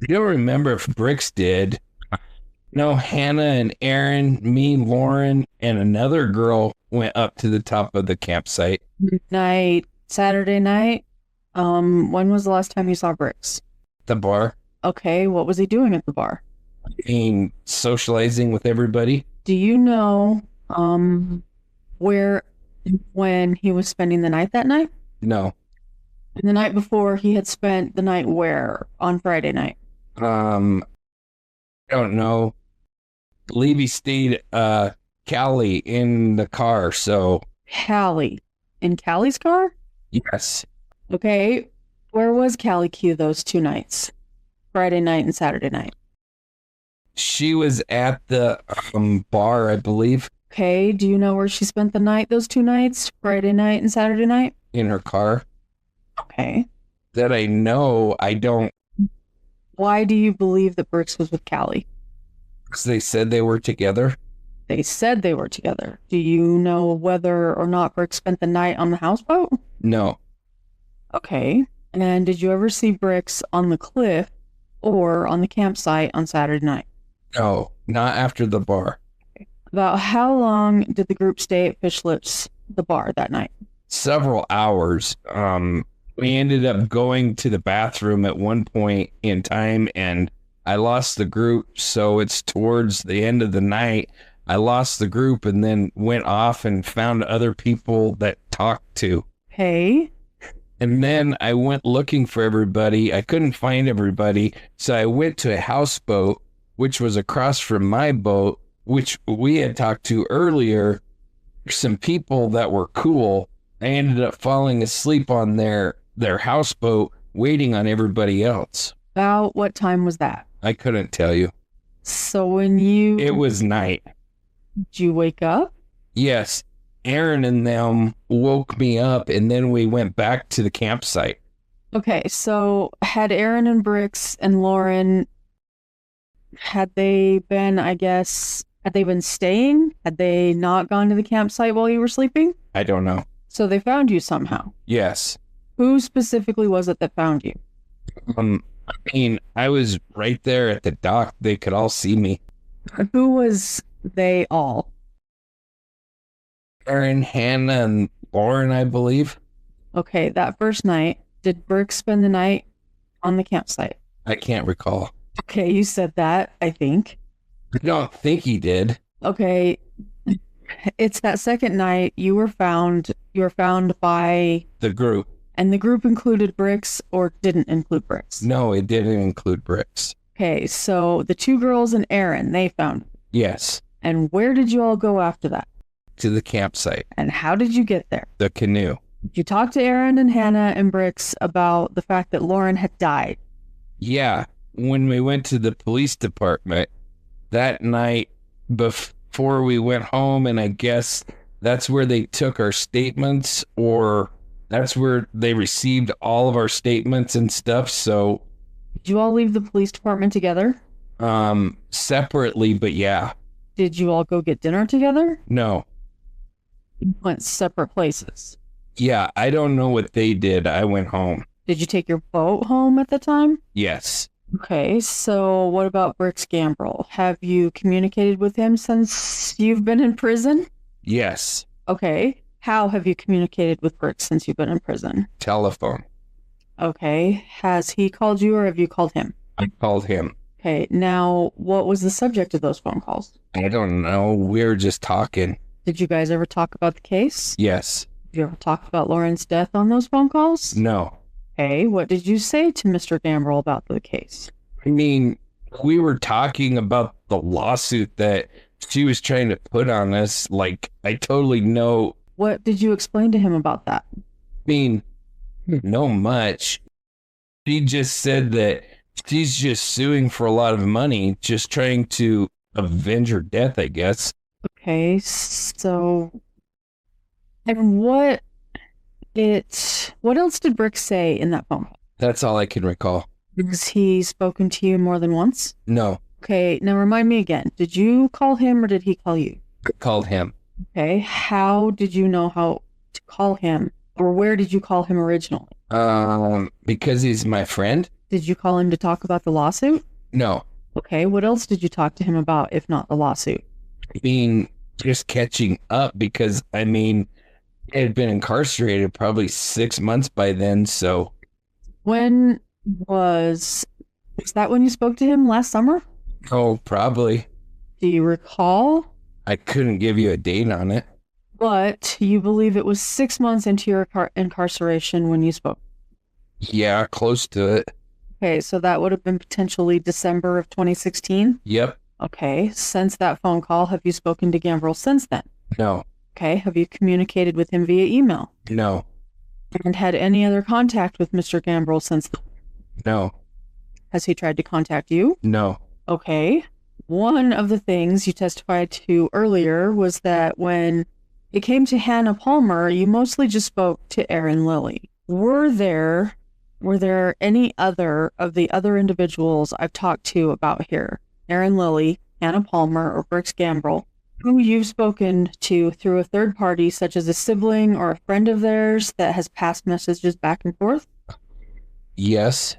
I don't remember if Bricks did. No, Hannah and Aaron, me, Lauren, and another girl went up to the top of the campsite. Saturday night? When was the last time you saw Bricks? The bar. Okay, what was he doing at the bar? Socializing with everybody. Do you know when he was spending the night that night? No. And the night before, he had spent the night where on Friday night? I don't know. I believe he stayed Callie in the car, so. Callie. In Callie's car? Yes. Okay. Where was Callie Q those 2 nights? Friday night and Saturday night. She was at the bar, I believe. Okay. Do you know where she spent the night those 2 nights? Friday night and Saturday night? In her car. Okay. That I know, I don't. Why do you believe that Bricks was with Callie? Because they said they were together. They said they were together. Do you know whether or not Bricks spent the night on the houseboat? No. Okay. And did you ever see Bricks on the cliff or on the campsite on Saturday night? No, not after the bar. Okay. About how long did the group stay at Fish Lips, the bar, that night? Several hours. We ended up going to the bathroom at one point in time, and I lost the group. So it's towards the end of the night. I lost the group and then went off and found other people that talked to. Hey. And then I went looking for everybody. I couldn't find everybody. So I went to a houseboat, which was across from my boat, which we had talked to earlier. Some people that were cool. I ended up falling asleep on their houseboat, waiting on everybody else. About what time was that? I couldn't tell you. So It was night. Did you wake up? Yes. Aaron and them woke me up, and then we went back to the campsite. Okay, so had Aaron and Bricks and Lauren, had they been staying? Had they not gone to the campsite while you were sleeping? I don't know. So they found you somehow? Yes. Who specifically was it that found you? I was right there at the dock. They could all see me. Who was they all? Aaron, Hannah, and Lauren, I believe. Okay, that first night, did Bricks spend the night on the campsite? I can't recall. Okay, you said that, I think. I don't think he did. Okay, it's that second night you were found by The group. And the group included Bricks or didn't include Bricks? No, it didn't include Bricks. Okay, so the 2 girls and Aaron, they found. Yes. And where did you all go after that? To the campsite. And how did you get there? The canoe. Did you talk to Aaron and Hannah and Bricks about the fact that Lauren had died? Yeah. When we went to the police department that night before we went home, and I guess that's where they took our statements, or that's where they received all of our statements and stuff. So did you all leave the police department together? Separately, but yeah. Did you all go get dinner together? No. You went separate places. Yeah, I don't know what they did. I went home. Did you take your boat home at the time? Yes. Okay, so what about Bricks Gambrel? Have you communicated with him since you've been in prison? Yes. Okay. How have you communicated with Bricks since you've been in prison? Telephone. Okay. Has he called you or have you called him? I called him. Okay. Now, what was the subject of those phone calls? I don't know. We were just talking. Did you guys ever talk about the case? Yes. Did you ever talk about Lauren's death on those phone calls? No. Hey, what did you say to Mr. Gambrel about the case? I mean, we were talking about the lawsuit that she was trying to put on us. Like, I totally know. What did you explain to him about that? I mean, No much. She just said that she's just suing for a lot of money, just trying to avenge her death, I guess. Okay, so and what else did Brick say in that phone call? That's all I can recall. Has he spoken to you more than once? No, Okay, now remind me again. Did you call him or did he call you? called him. Okay, how did you know how to call him? Or where did you call him originally? Because he's my friend? Did you call him to talk about the lawsuit? No. Okay, what else did you talk to him about if not the lawsuit? Just catching up because, I mean, I had been incarcerated probably 6 months by then, so. When was that when you spoke to him last summer? Oh, probably. Do you recall? I couldn't give you a date on it. But you believe it was 6 months into your incarceration when you spoke? Yeah, close to it. Okay, so that would have been potentially December of 2016? Yep. Okay, since that phone call, have you spoken to Gambrill since then? No. Okay, have you communicated with him via email? No. And had any other contact with Mr. Gambrill since then? No. Has he tried to contact you? No. Okay. One of the things you testified to earlier was that when it came to Hannah Palmer, you mostly just spoke to Aaron Lilly. Were there any other of the other individuals I've talked to about here, Aaron Lilly, Hannah Palmer, or Brooks Gambrill, who you've spoken to through a third party, such as a sibling or a friend of theirs that has passed messages back and forth? Yes.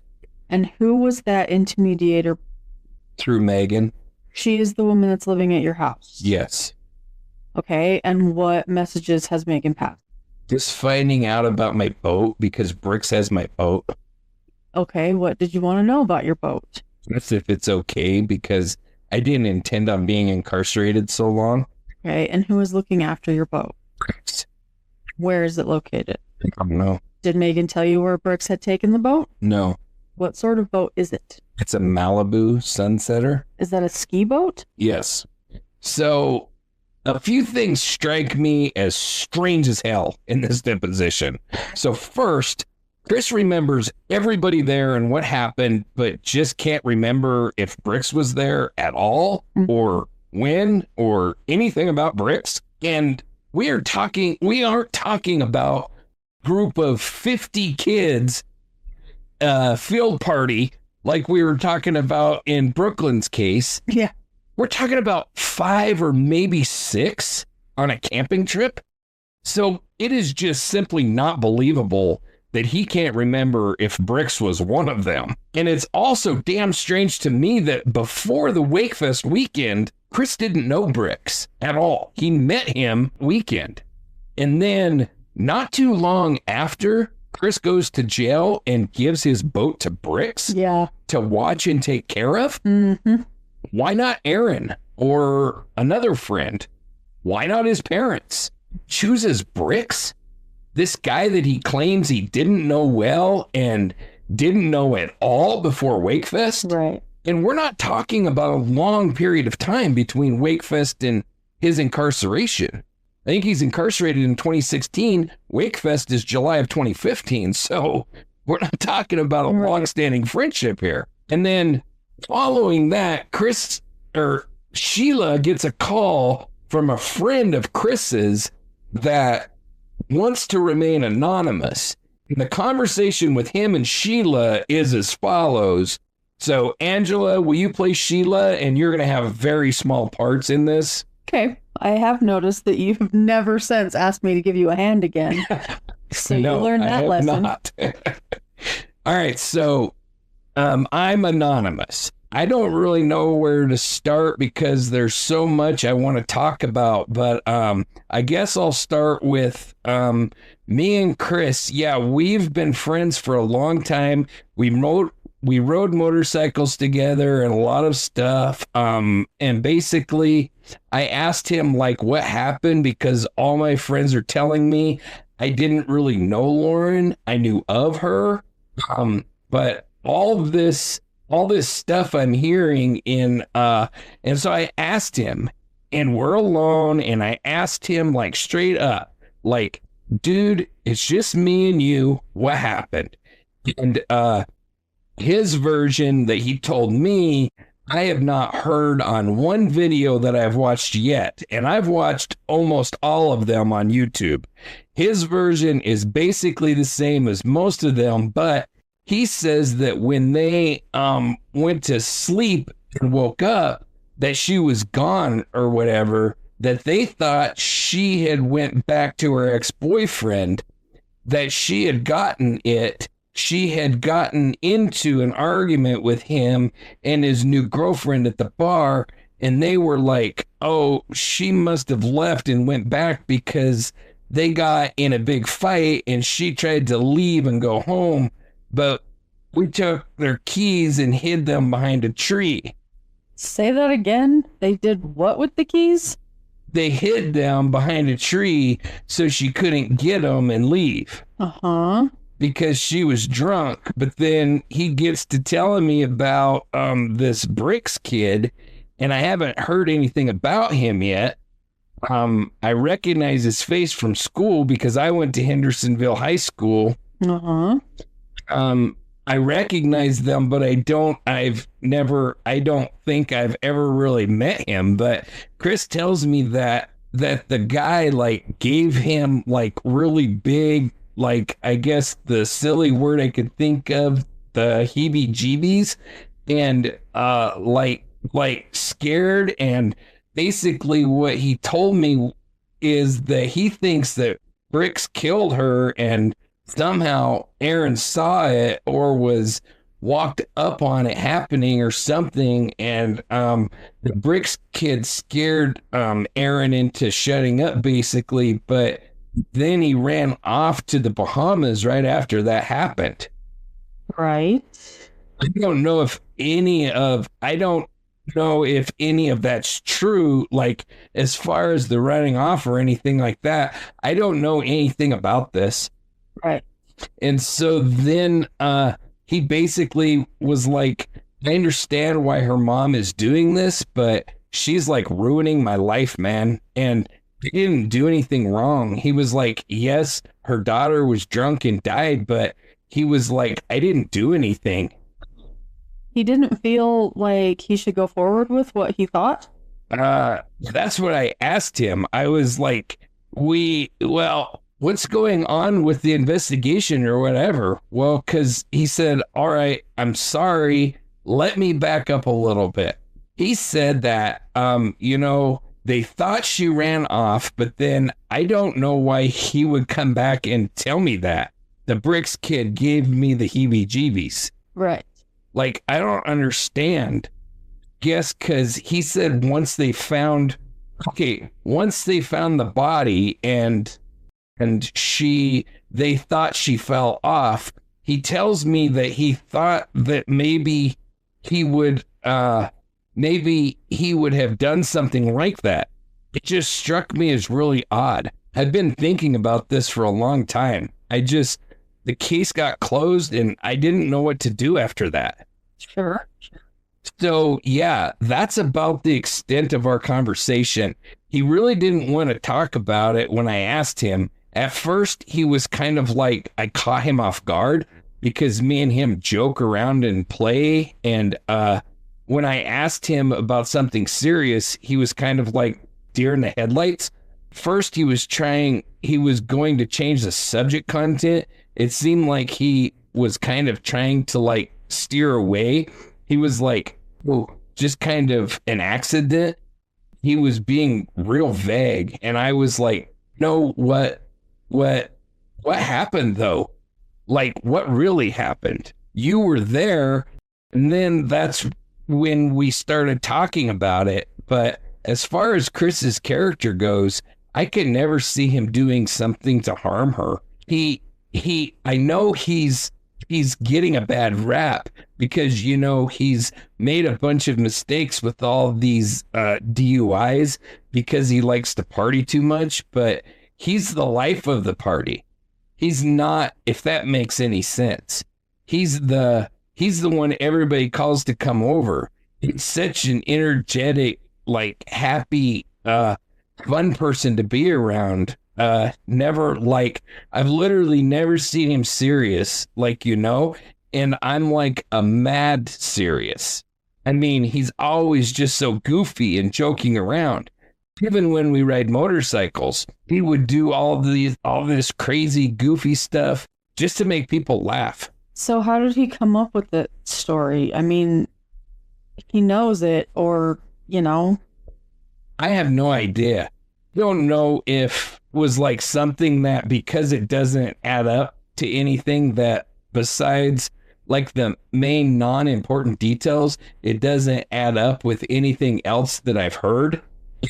And who was that intermediator? Through Megan. She is the woman that's living at your house? Yes. Okay, and what messages has Megan passed? Just finding out about my boat because Brooks has my boat. Okay, what did you want to know about your boat? That's if it's okay because I didn't intend on being incarcerated so long. Okay, and who is looking after your boat? Brooks. Where is it located? I don't know. Did Megan tell you where Brooks had taken the boat? No. What sort of boat is it? It's a Malibu Sunsetter. Is that a ski boat? Yes. So a few things strike me as strange as hell in this deposition. So first, Chris remembers everybody there and what happened, but just can't remember if Bricks was there at all or when or anything about Bricks. And we aren't talking about a group of 50 kids field party like we were talking about in Brooklyn's case. Yeah. We're talking about 5 or maybe 6 on a camping trip. So it is just simply not believable that he can't remember if Bricks was one of them. And it's also damn strange to me that before the WakeFest weekend, Chris didn't know Bricks at all. He met him weekend. And then not too long after, Chris goes to jail and gives his boat to Bricks to watch and take care of. Mm-hmm. Why not Aaron or another friend? Why not his parents? Chooses Bricks? This guy that he claims he didn't know well and didn't know at all before WakeFest? Right. And we're not talking about a long period of time between WakeFest and his incarceration. I think he's incarcerated in 2016. WakeFest is July of 2015. So we're not talking about a long-standing friendship here. And then following that, Sheila gets a call from a friend of Chris's that wants to remain anonymous. And the conversation with him and Sheila is as follows. So, Angela, will you play Sheila? And you're going to have very small parts in this. Okay. I have noticed that you've never since asked me to give you a hand again. So No, you learned that lesson. Not. All right. So, I'm anonymous. I don't really know where to start because there's so much I want to talk about, but I guess I'll start with me and Chris. Yeah, we've been friends for a long time. We rode motorcycles together and a lot of stuff. And basically, I asked him like what happened because all my friends are telling me I didn't really know Lauren. I knew of her, but all this stuff I'm hearing and so I asked him, and we're alone, and I asked him like straight up, like, dude, it's just me and you. What happened? And his version that he told me, I have not heard on one video that I've watched yet, and I've watched almost all of them on YouTube. His version is basically the same as most of them, but he says that when they went to sleep and woke up, that she was gone or whatever, that they thought she had went back to her ex-boyfriend, that she had gotten into an argument with him and his new girlfriend at the bar, and they were like, oh, she must have left and went back because they got in a big fight and she tried to leave and go home, but we took their keys and hid them behind a tree. Say that again? They did what with the keys? They hid them behind a tree so she couldn't get them and leave. Uh-huh. Because she was drunk. But then he gets to telling me about this Bricks kid, and I haven't heard anything about him yet. I recognize his face from school because I went to Hendersonville High School. Uh-huh. I recognize them, but I don't think I've ever really met him. But Chris tells me that the guy like gave him like really big, like, I guess the silly word I could think of, the heebie-jeebies, and like scared. And basically what he told me is that he thinks that Bricks killed her, and somehow Aaron saw it or was walked up on it happening or something, and the Bricks kid scared Aaron into shutting up basically, but then he ran off to the Bahamas right after that happened. Right. I don't know if any of that's true, like as far as the running off or anything like that. I don't know anything about this. Right. And so then he basically was like, I understand why her mom is doing this, but she's like ruining my life, man. And he didn't do anything wrong. He was like, yes, her daughter was drunk and died, but he was like, I didn't do anything. He didn't feel like he should go forward with what he thought? That's what I asked him. I was like, what's going on with the investigation or whatever? Well, because he said, all right, I'm sorry. Let me back up a little bit. He said that, they thought she ran off, but then I don't know why he would come back and tell me that. The Bricks kid gave me the heebie-jeebies. Right. Like, I don't understand. Guess because he said once they found the body and they thought she fell off, he tells me that he thought that maybe he would have done something like that. It just struck me as really odd. I've been thinking about this for a long time. The case got closed and I didn't know what to do after that. Sure. So yeah, that's about the extent of our conversation. He really didn't want to talk about it when I asked him. At first, he was kind of like, I caught him off guard because me and him joke around and play. And when I asked him about something serious, he was kind of like deer in the headlights. First, he was going to change the subject content. It seemed like he was kind of trying to like steer away. He was like, oh, just kind of an accident. He was being real vague. And I was like, no, what happened though? Like, what really happened? You were there. And then that's when we started talking about it. But as far as Chris's character goes, I could never see him doing something to harm her. I know he's getting a bad rap because, he's made a bunch of mistakes with all these DUIs because he likes to party too much, but he's the life of the party. He's not, if that makes any sense. He's the one everybody calls to come over. He's such an energetic, like happy, fun person to be around. never like, I've literally never seen him serious, like, and I'm like a mad serious. I mean, he's always just so goofy and joking around. Even when we ride motorcycles, he would do all this crazy, goofy stuff just to make people laugh. So how did he come up with the story? I mean, he knows it, or, I have no idea. Don't know if it was like something that, because it doesn't add up to anything, that besides like the main non-important details, it doesn't add up with anything else that I've heard.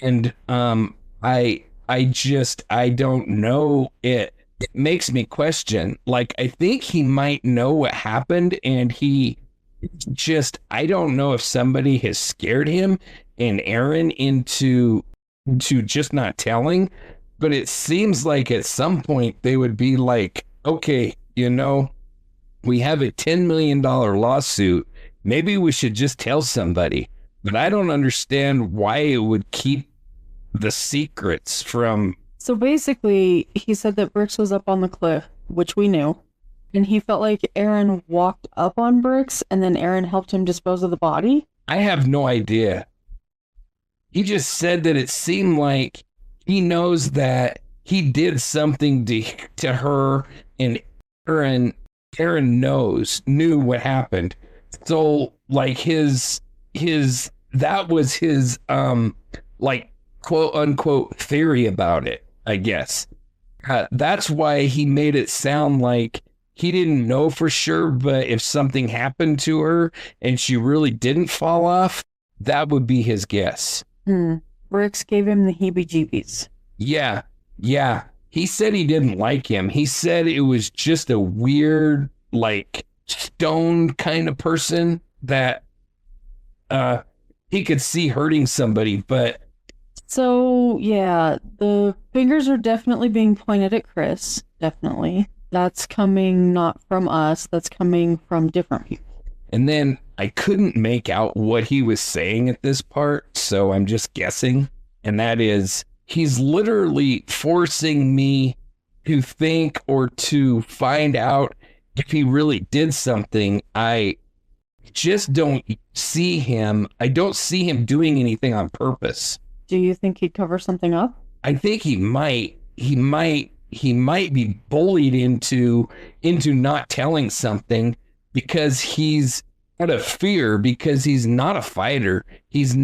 And I don't know. It makes me question. Like, I think he might know what happened, and I don't know if somebody has scared him and Aaron into just not telling, but it seems like at some point they would be like, okay, we have a $10 million lawsuit. Maybe we should just tell somebody. But I don't understand why it would keep the secrets from. So basically, he said that Bricks was up on the cliff, which we knew. And he felt like Aaron walked up on Bricks, and then Aaron helped him dispose of the body. I have no idea. He just said that it seemed like he knows that he did something to her, and Aaron knew what happened. So like that was his like quote unquote theory about it, I guess. That's why he made it sound like he didn't know for sure, but if something happened to her and she really didn't fall off, that would be his guess. Bricks gave him the heebie-jeebies. Yeah. He said he didn't like him. He said it was just a weird, like, stoned kind of person that he could see hurting somebody, but... So, yeah, the fingers are definitely being pointed at Chris. Definitely. That's coming not from us. That's coming from different people. And then I couldn't make out what he was saying at this part, so I'm just guessing. And that is, he's literally forcing me to think or to find out if he really did something. I just don't see him. I don't see him doing anything on purpose. Do you think he'd cover something up? I think he might. He might be bullied into not telling something because he's out of fear, because he's not a fighter. He's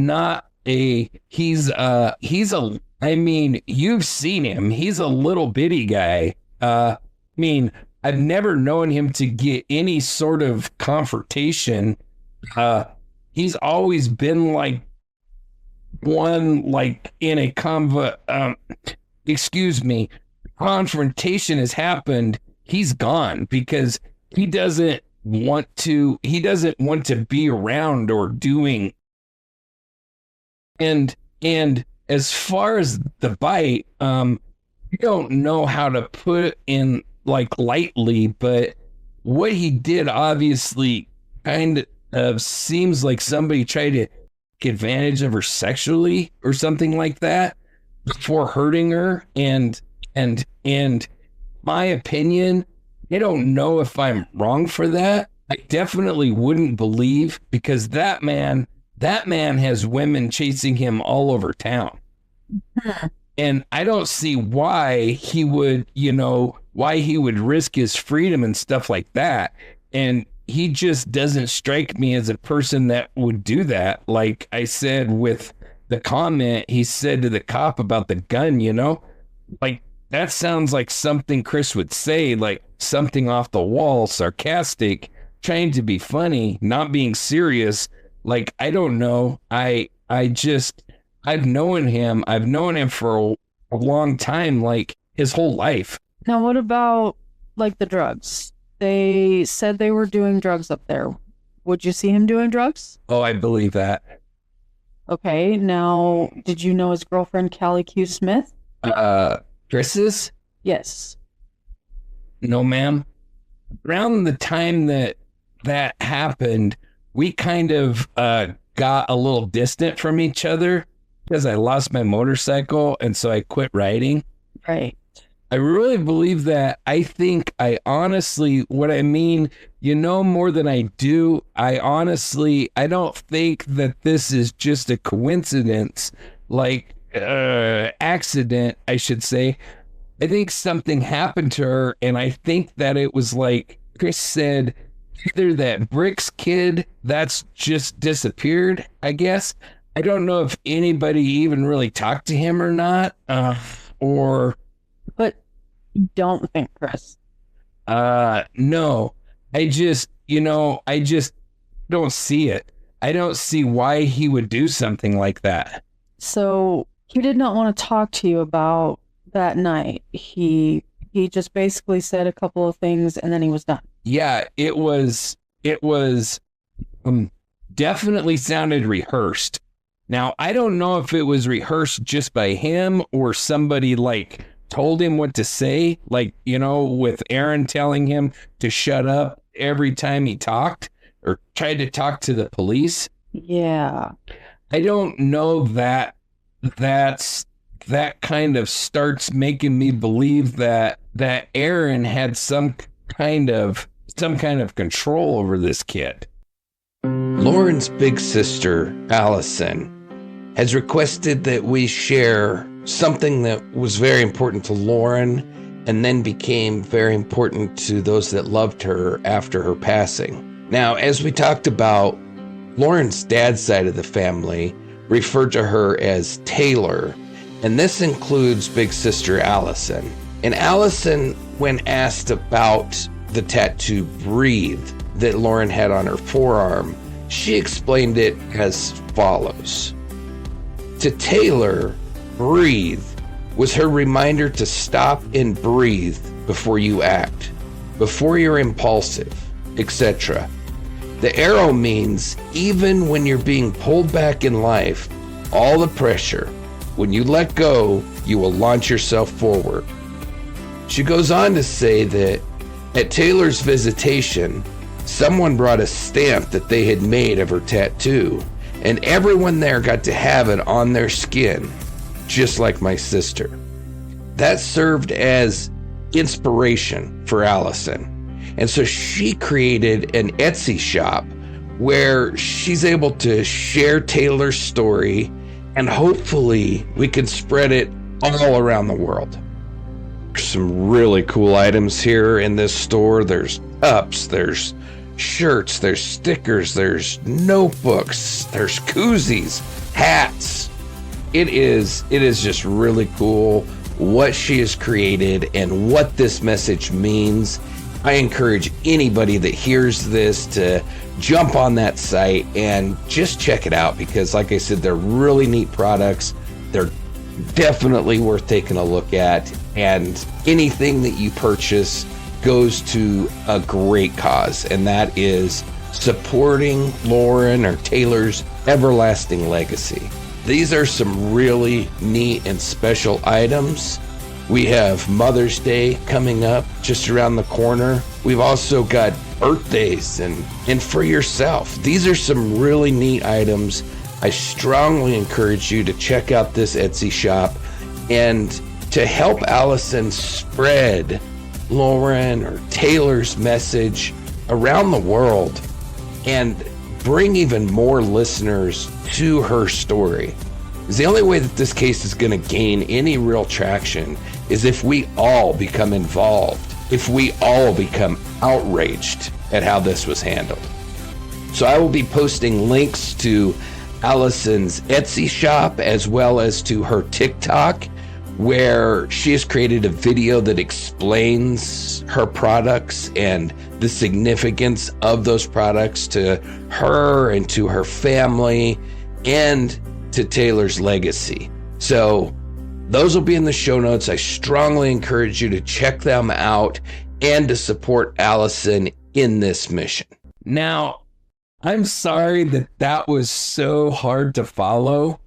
I mean, you've seen him. He's a little bitty guy. I mean, I've never known him to get any sort of confrontation. He's always been like one, like in a confrontation has happened, he's gone because he doesn't want to be around or doing. And as far as the bite, I don't know how to put it in like lightly, but what he did obviously kind of seems like somebody tried to take advantage of her sexually or something like that before hurting her. And my opinion, I don't know if I'm wrong for that. I definitely wouldn't believe, because that man has women chasing him all over town. And I don't see why he would risk his freedom and stuff like that. And he just doesn't strike me as a person that would do that. Like I said with the comment he said to the cop about the gun, like that sounds like something Chris would say, like something off the wall, sarcastic, trying to be funny, not being serious. Like, I don't know. I've known him for a long time, like his whole life. Now, what about like the drugs? They said they were doing drugs up there. Would you see him doing drugs? Oh, I believe that. Okay. Now, did you know his girlfriend, Callie Q. Smith? Chris's? Yes. No, ma'am. Around the time that happened, we kind of got a little distant from each other because I lost my motorcycle, and so I quit riding. Right. I really believe that. I think I honestly, what I mean, more than I do. I don't think that this is just a coincidence, like accident, I should say. I think something happened to her, and I think that it was like Chris said, either that Bricks kid that's just disappeared, I guess. I don't know if anybody even really talked to him or not, or... But you don't think, Chris? No. I just don't see it. I don't see why he would do something like that. So he did not want to talk to you about that night. He just basically said a couple of things and then he was done. Yeah, it was definitely sounded rehearsed. Now, I don't know if it was rehearsed just by him or somebody like told him what to say, like, with Aaron telling him to shut up every time he talked or tried to talk to the police. Yeah. I don't know that that kind of starts making me believe that Aaron had some kind of control over this kid. Lauren's big sister, Allison, has requested that we share something that was very important to Lauren and then became very important to those that loved her after her passing. Now, as we talked about, Lauren's dad's side of the family referred to her as Taylor, and this includes big sister Allison. And Allison, when asked about the tattoo Breathe that Lauren had on her forearm, she explained it as follows. To Taylor, Breathe was her reminder to stop and breathe before you act, before you're impulsive, etc. The arrow means even when you're being pulled back in life, all the pressure, when you let go, you will launch yourself forward. She goes on to say that at Taylor's visitation, someone brought a stamp that they had made of her tattoo, and everyone there got to have it on their skin, just like my sister. That served as inspiration for Allison. And so she created an Etsy shop where she's able to share Taylor's story, and hopefully we can spread it all around the world. There's some really cool items here in this store. There's cups, there's shirts, there's stickers, there's notebooks, there's koozies, hats. It is just really cool what she has created and what this message means. I encourage anybody that hears this to jump on that site and just check it out, because like I said, they're really neat products. They're definitely worth taking a look at, and anything that you purchase goes to a great cause, and that is supporting Lauren or Taylor's everlasting legacy. These are some really neat and special items. We have Mother's Day coming up just around the corner. We've also got birthdays and for yourself. These are some really neat items. I strongly encourage you to check out this Etsy shop and to help Allison spread Lauren or Taylor's message around the world and bring even more listeners to her story. The only way that this case is going to gain any real traction is if we all become involved, if we all become outraged at how this was handled. So I will be posting links to Allison's Etsy shop as well as to her TikTok, where she has created a video that explains her products and the significance of those products to her and to her family and to Taylor's legacy. So those will be in the show notes. I strongly encourage you to check them out and to support Allison in this mission. Now, I'm sorry that was so hard to follow.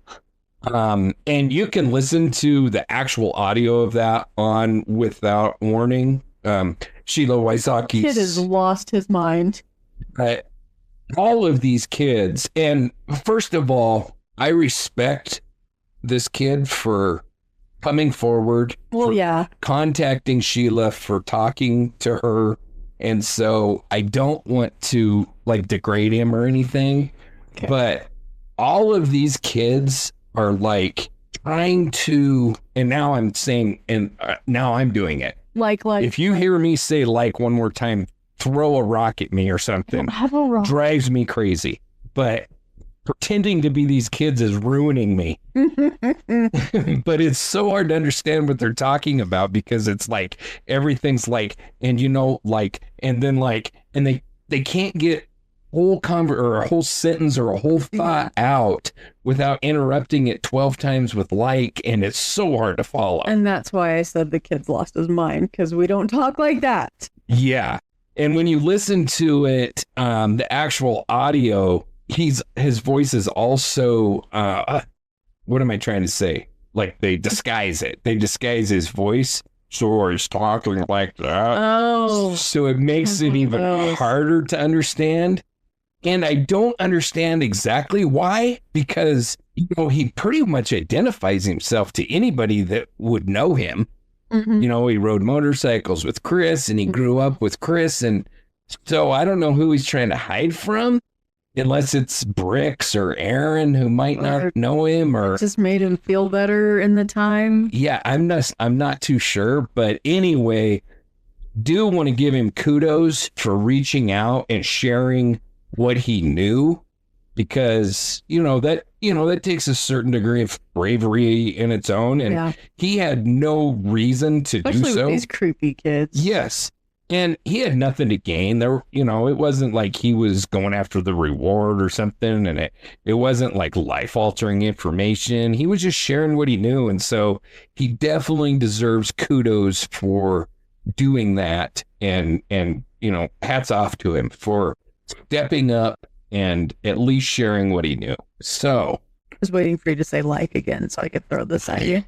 And you can listen to the actual audio of that on Without Warning. Sheila Wysocki's Kid has lost his mind. All of these kids, and first of all, I respect this kid for coming forward, Well, yeah. contacting Sheila for talking to her. And so I don't want to like degrade him or anything, but all of these kids are like trying to, and now I'm saying, and now I'm doing it. Like, If you hear me say like one more time, throw a rock at me or something, have a rock. drives me crazy. But pretending to be these kids is ruining me. But it's so hard to understand what they're talking about because it's like everything's like, and you know, like, and then like, and they can't get or a whole sentence or a whole thought out without interrupting it 12 times with like, and it's so hard to follow. And that's why I said the kid's lost his mind, because we don't talk like that. Yeah. And when you listen to it, the actual audio, his voice is also, what am I trying to say? Like they disguise it. They disguise his voice. So he's talking like that. Oh. So it makes it even harder to understand. And I don't understand exactly why, because, you know, he pretty much identifies himself to anybody that would know him. Mm-hmm. You know, he rode motorcycles with Chris and he grew up with Chris. And so I don't know who he's trying to hide from, unless it's Bricks or Aaron, who might not know him, or just made him feel better in the time. Yeah, I'm not too sure. But anyway, do want to give him kudos for reaching out and sharing what he knew, because that takes a certain degree of bravery in its own, and he had no reason to do so. Especially with these creepy kids. Yes, and he had nothing to gain. There, it wasn't like he was going after the reward or something, and it wasn't like life-altering information. He was just sharing what he knew, and so he definitely deserves kudos for doing that, and hats off to him for stepping up and at least sharing what he knew. So I was waiting for you to say like again so I could throw this at you.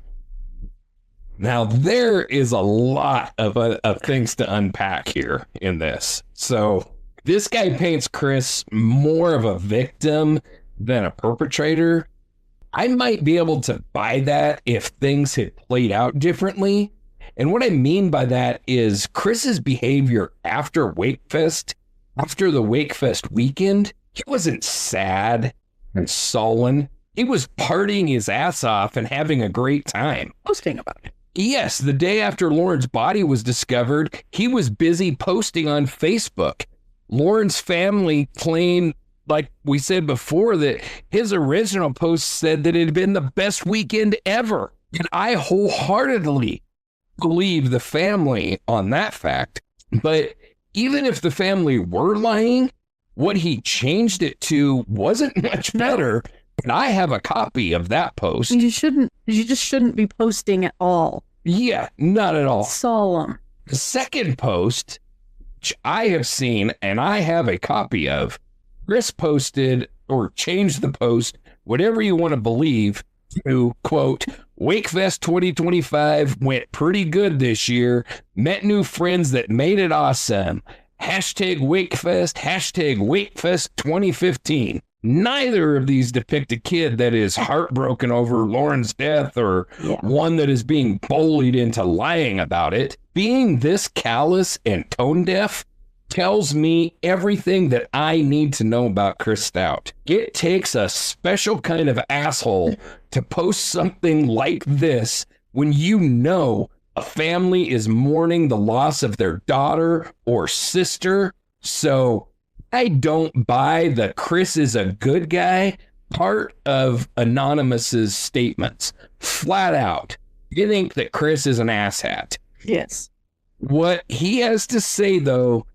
Now there is a lot of things to unpack here in this. So this guy paints Chris more of a victim than a perpetrator. I might be able to buy that if things had played out differently. And what I mean by that is Chris's behavior after WakeFest, after the WakeFest weekend, he wasn't sad and sullen. He was partying his ass off and having a great time. Posting about it. Yes, the day after Lauren's body was discovered, he was busy posting on Facebook. Lauren's family claimed, like we said before, that his original post said that it had been the best weekend ever. And I wholeheartedly believe the family on that fact. But even if the family were lying, what he changed it to wasn't much better. And I have a copy of that post. You just shouldn't be posting at all. Yeah, not at all. Solemn. The second post, which I have seen and I have a copy of, Chris posted or changed the post, whatever you want to believe, to quote, WakeFest 2025 went pretty good this year. Met new friends that made it awesome. Hashtag WakeFest, hashtag WakeFest 2015. Neither of these depict a kid that is heartbroken over Lauren's death or one that is being bullied into lying about it. Being this callous and tone deaf tells me everything that I need to know about Chris Stout. It takes a special kind of asshole to post something like this when you know a family is mourning the loss of their daughter or sister. So I don't buy the Chris is a good guy part of Anonymous's statements. Flat out. You think that Chris is an asshat. Yes. What he has to say, though,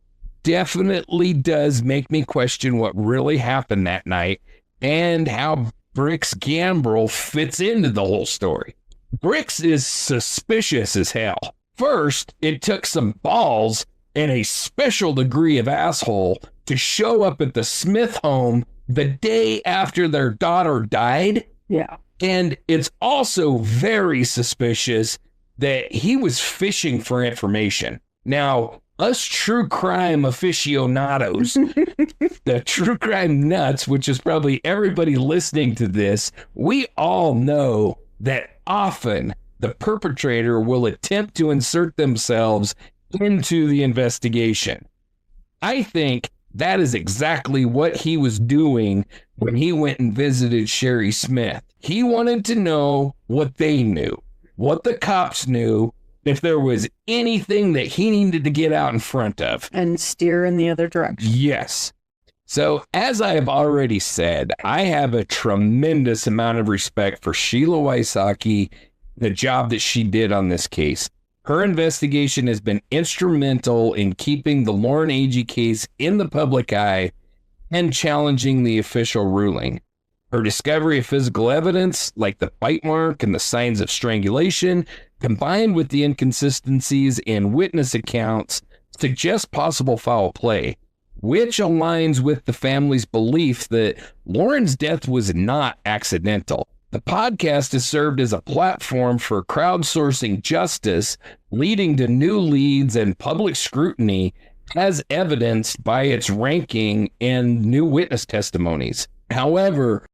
definitely does make me question what really happened that night and how Bricks Gambrel fits into the whole story. Bricks is suspicious as hell. First, it took some balls and a special degree of asshole to show up at the Smith home the day after their daughter died. Yeah. And it's also very suspicious that he was fishing for information. Now, us true crime aficionados, the true crime nuts, which is probably everybody listening to this, we all know that often the perpetrator will attempt to insert themselves into the investigation. I think that is exactly what he was doing when he went and visited Sherry Smith. He wanted to know what they knew, what the cops knew, if there was anything that he needed to get out in front of. And steer in the other direction. Yes. So, as I have already said, I have a tremendous amount of respect for Sheila Wysocki, the job that she did on this case. Her investigation has been instrumental in keeping the Lauren Agee case in the public eye and challenging the official ruling. Her discovery of physical evidence, like the bite mark and the signs of strangulation, combined with the inconsistencies in witness accounts, suggests possible foul play, which aligns with the family's belief that Lauren's death was not accidental. The podcast has served as a platform for crowdsourcing justice, leading to new leads and public scrutiny, as evidenced by its ranking and new witness testimonies. However,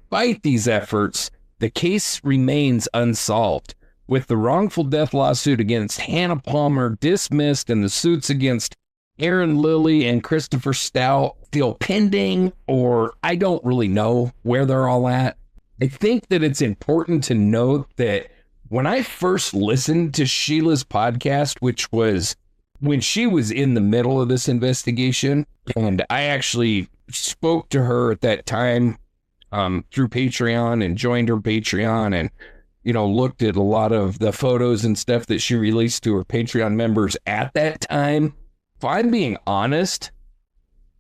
despite these efforts, the case remains unsolved, with the wrongful death lawsuit against Hannah Palmer dismissed and the suits against Aaron Lilly and Christopher Stout still pending, or I don't really know where they're all at. I think that it's important to note that when I first listened to Sheila's podcast, which was when she was in the middle of this investigation, and I actually spoke to her at that time through Patreon and joined her Patreon and, looked at a lot of the photos and stuff that she released to her Patreon members at that time. If I'm being honest,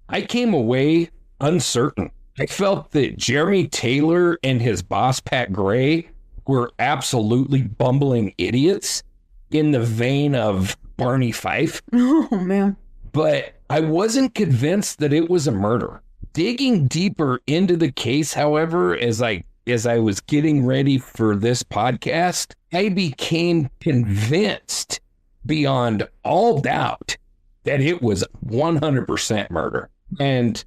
I came away uncertain. I felt that Jeremy Taylor and his boss, Pat Gray, were absolutely bumbling idiots in the vein of Barney Fife. Oh, man. But I wasn't convinced that it was a murder. Digging deeper into the case, however, as I was getting ready for this podcast, I became convinced beyond all doubt that it was 100% murder. And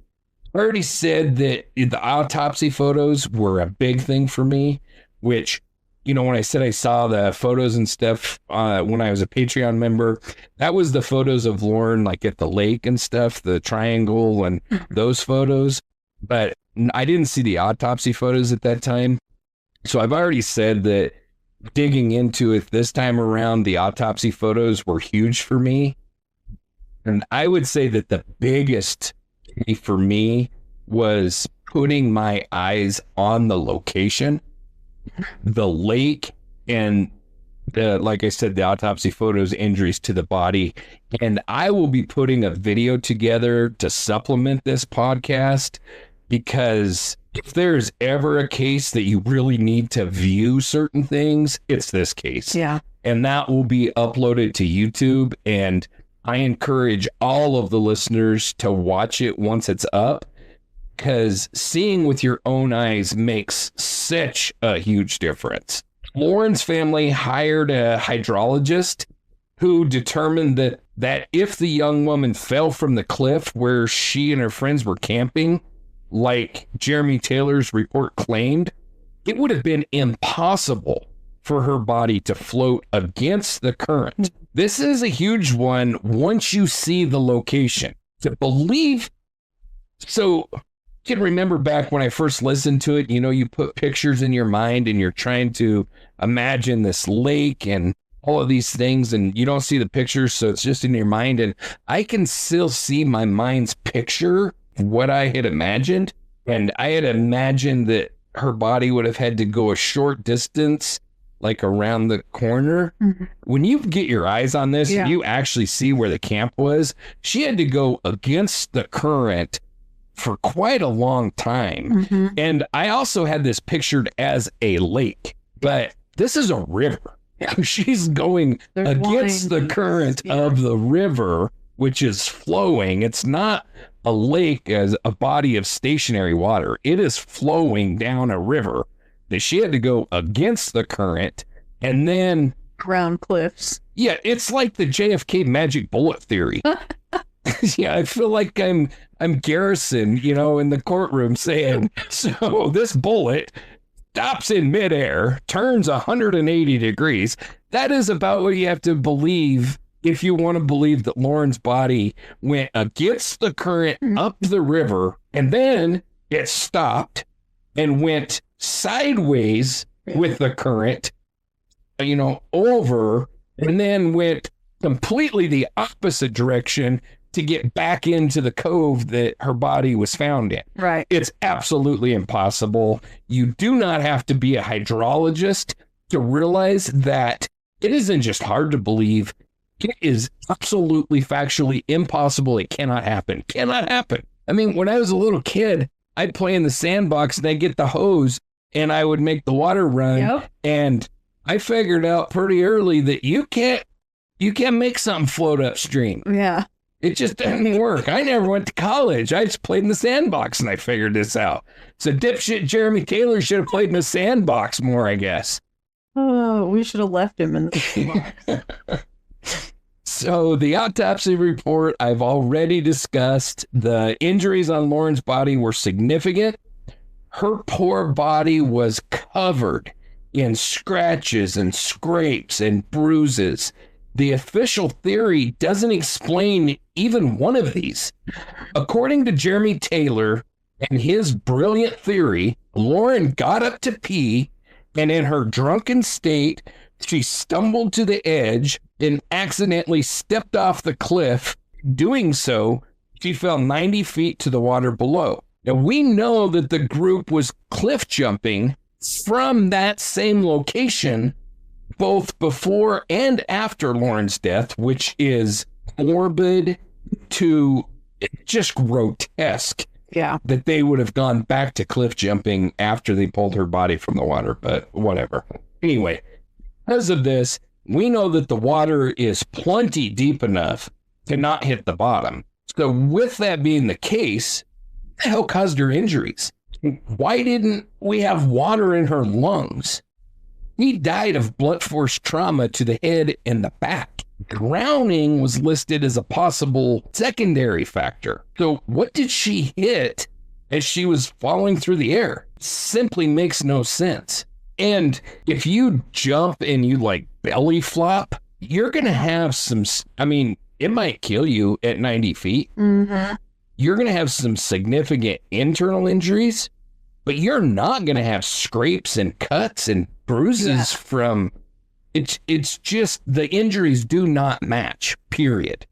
I already said that the autopsy photos were a big thing for me, which, when I said I saw the photos and stuff when I was a Patreon member, that was the photos of Lauren, like at the lake and stuff, the triangle and those photos. But I didn't see the autopsy photos at that time. So I've already said that digging into it this time around, the autopsy photos were huge for me. And I would say that the biggest key for me was putting my eyes on the location, the lake, and like I said, the autopsy photos, injuries to the body. And I will be putting a video together to supplement this podcast, because if there's ever a case that you really need to view certain things, it's this case. Yeah. And that will be uploaded to YouTube, and I encourage all of the listeners to watch it once it's up, because seeing with your own eyes makes such a huge difference. Lauren's family hired a hydrologist who determined that if the young woman fell from the cliff where she and her friends were camping, like Jeremy Taylor's report claimed, it would have been impossible for her body to float against the current. This is a huge one once you see the location. To believe, so you can remember back when I first listened to it, you put pictures in your mind and you're trying to imagine this lake and all of these things, and you don't see the pictures, so it's just in your mind. And I can still see my mind's picture, what I had imagined. And I had imagined that her body would have had to go a short distance, like around the corner. Mm-hmm. When you get your eyes on this, you actually see where the camp was. She had to go against the current for quite a long time. Mm-hmm. And I also had this pictured as a lake, but this is a river. She's going against the current of the river, which is flowing. It's not a lake as a body of stationary water. It is flowing down a river that she had to go against the current, and then around cliffs. Yeah, it's like the JFK magic bullet theory. Yeah, I feel like I'm Garrison, in the courtroom saying, so this bullet stops in midair, turns 180 degrees. That is about what you have to believe if you want to believe that Lauren's body went against the current up the river, and then it stopped and went sideways with the current, over, and then went completely the opposite direction to get back into the cove that her body was found in. Right. It's absolutely impossible. You do not have to be a hydrologist to realize that it isn't just hard to believe. It is absolutely factually impossible. It cannot happen. Cannot happen. I mean, when I was a little kid, I'd play in the sandbox and I'd get the hose and I would make the water run. Yep. And I figured out pretty early that you can't make something float upstream. Yeah. It just doesn't work. I never went to college. I just played in the sandbox and I figured this out. So dipshit Jeremy Taylor should have played in the sandbox more, I guess. Oh, we should have left him in the So the autopsy report, I've already discussed. The injuries on Lauren's body were significant. Her poor body was covered in scratches and scrapes and bruises. The official theory doesn't explain even one of these. According to Jeremy Taylor and his brilliant theory, Lauren got up to pee, and in her drunken state, she stumbled to the edge and accidentally stepped off the cliff. Doing so, she fell 90 feet to the water below. Now, we know that the group was cliff jumping from that same location both before and after Lauren's death, which is morbid to just grotesque. Yeah. That they would have gone back to cliff jumping after they pulled her body from the water, but whatever. Anyway, because of this, we know that the water is plenty deep enough to not hit the bottom. So with that being the case, what the hell caused her injuries? Why didn't we have water in her lungs? He died of blunt force trauma to the head and the back. Drowning was listed as a possible secondary factor. So what did she hit as she was falling through the air? Simply makes no sense. And if you jump and you belly flop, you're going to have it might kill you at 90 feet. Mm-hmm. You're going to have some significant internal injuries, but you're not going to have scrapes and cuts and bruises from it's just the injuries do not match, period.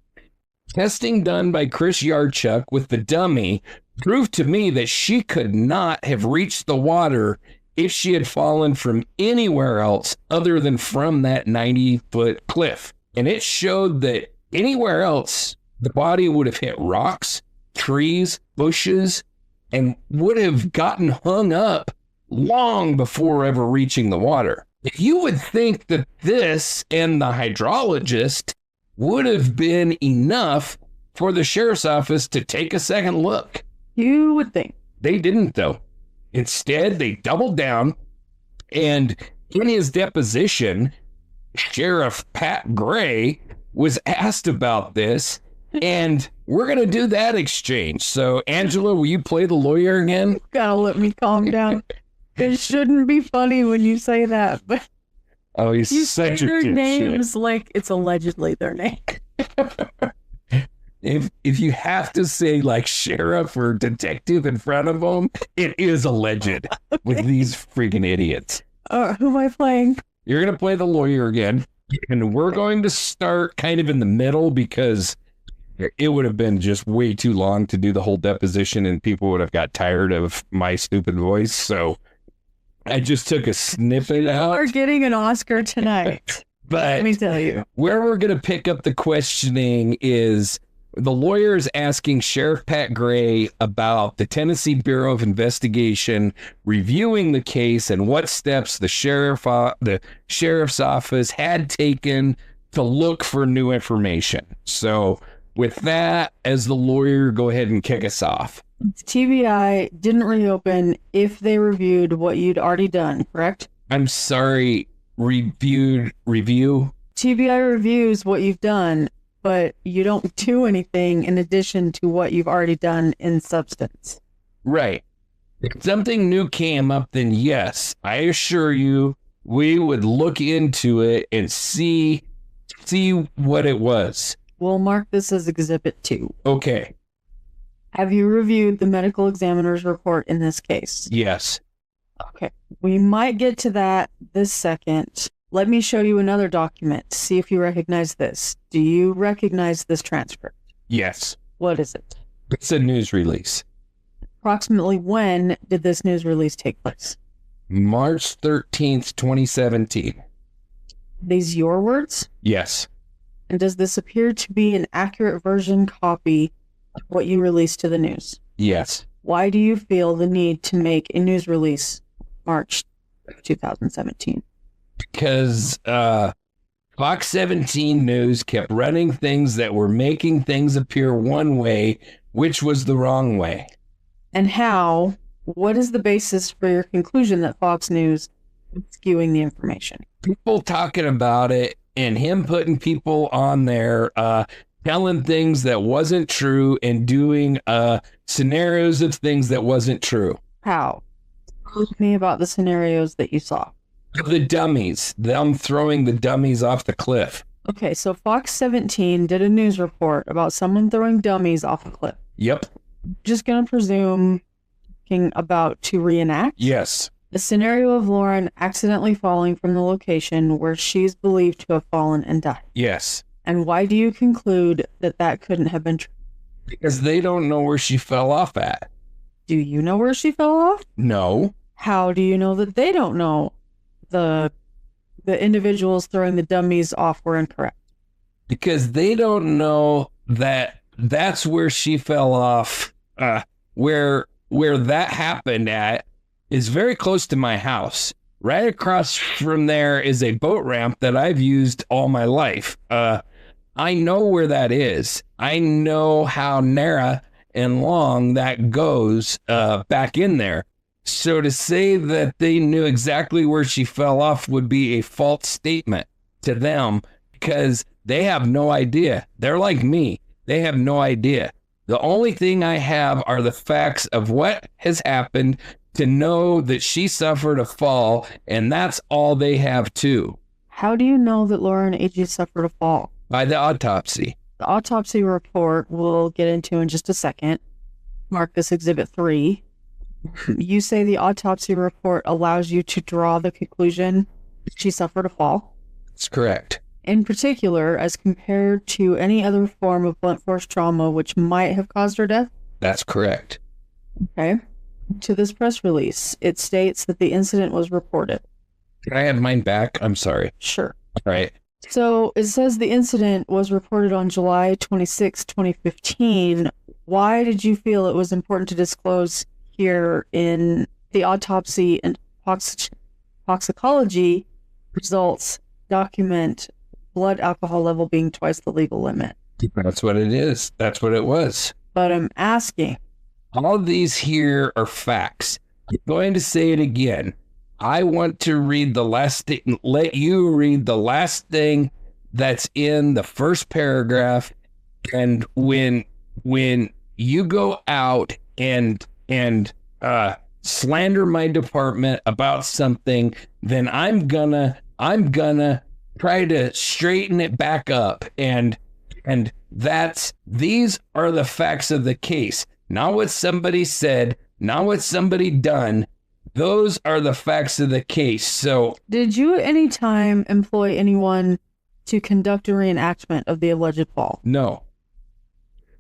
Testing done by Chris Yarchuk with the dummy proved to me that she could not have reached the water if she had fallen from anywhere else other than from that 90-foot cliff. And it showed that anywhere else, the body would have hit rocks, trees, bushes, and would have gotten hung up long before ever reaching the water. You would think that this and the hydrologist would have been enough for the sheriff's office to take a second look. You would think. They didn't, though. Instead, they doubled down, and in his deposition, Sheriff Pat Gray was asked about this, and we're going to do that exchange. So, Angela, will you play the lawyer again? Gotta let me calm down. It shouldn't be funny when you say that, but oh, he's you such say a their good names shit. like it's allegedly their name. If you have to say sheriff or detective in front of them, it is alleged with these freaking idiots. Who am I playing? You're going to play the lawyer again, and we're going to start kind of in the middle because it would have been just way too long to do the whole deposition and people would have got tired of my stupid voice. So I just took a snippet out. We're getting an Oscar tonight. But let me tell you. Where we're going to pick up the questioning is the lawyer is asking Sheriff Pat Gray about the Tennessee Bureau of Investigation reviewing the case and what steps the sheriff's office had taken to look for new information. So with that, as the lawyer, go ahead and kick us off. TBI didn't reopen if they reviewed what you'd already done, correct? I'm sorry, review? TBI reviews what you've done, but you don't do anything in addition to what you've already done in substance. Right. If something new came up, then yes, I assure you, we would look into it and see what it was. We'll mark this as Exhibit 2. Okay. Have you reviewed the medical examiner's report in this case? Yes. Okay. We might get to that this second. Let me show you another document. See if you recognize this. Do you recognize this transcript? Yes. What is it? It's a news release. Approximately when did this news release take place? March 13th, 2017. These your words? Yes. And does this appear to be an accurate version copy of what you released to the news? Yes. Why do you feel the need to make a news release March 2017? Because Fox 17 News kept running things that were making things appear one way, which was the wrong way. And how? What is the basis for your conclusion that Fox News is skewing the information? People talking about it and him putting people on there, telling things that wasn't true and doing scenarios of things that wasn't true. How? Tell me about the scenarios that you saw. The dummies, them throwing the dummies off the cliff. Okay, so Fox 17 did a news report about someone throwing dummies off a cliff. Yep. Just gonna presume talking about to reenact? Yes. The scenario of Lauren accidentally falling from the location where she's believed to have fallen and died. Yes. And why do you conclude that that couldn't have been true? Because they don't know where she fell off at. Do you know where she fell off? No. How do you know that they don't know the individuals throwing the dummies off were incorrect? Because they don't know that that's where she fell off. Where that happened at is very close to my house. Right across from there is a boat ramp that I've used all my life. I know where that is. I know how narrow and long that goes back in there. So to say that they knew exactly where she fell off would be a false statement to them because they have no idea. They're like me. They have no idea. The only thing I have are the facts of what has happened to know that she suffered a fall, and that's all they have too. How do you know that Lauren Agee suffered a fall? By the autopsy. The autopsy report we'll get into in just a second. Mark this Exhibit 3. You say the autopsy report allows you to draw the conclusion she suffered a fall. That's correct. In particular, as compared to any other form of blunt force trauma which might have caused her death? That's correct. Okay. To this press release, it states that the incident was reported. Can I have mine back? I'm sorry. Sure. All right. So it says the incident was reported on July 26, 2015. Why did you feel it was important to disclose here in the autopsy and toxicology results document blood alcohol level being twice the legal limit? That's what it is. That's what it was. But I'm asking. All of these here are facts. I'm going to say it again. I want to read the last thing, let you read the last thing that's in the first paragraph. And when you go out and slander my department about something, then I'm gonna try to straighten it back up. And these are the facts of the case. Not what somebody said, not what somebody done. Those are the facts of the case. So, did you at any time employ anyone to conduct a reenactment of the alleged fall? No.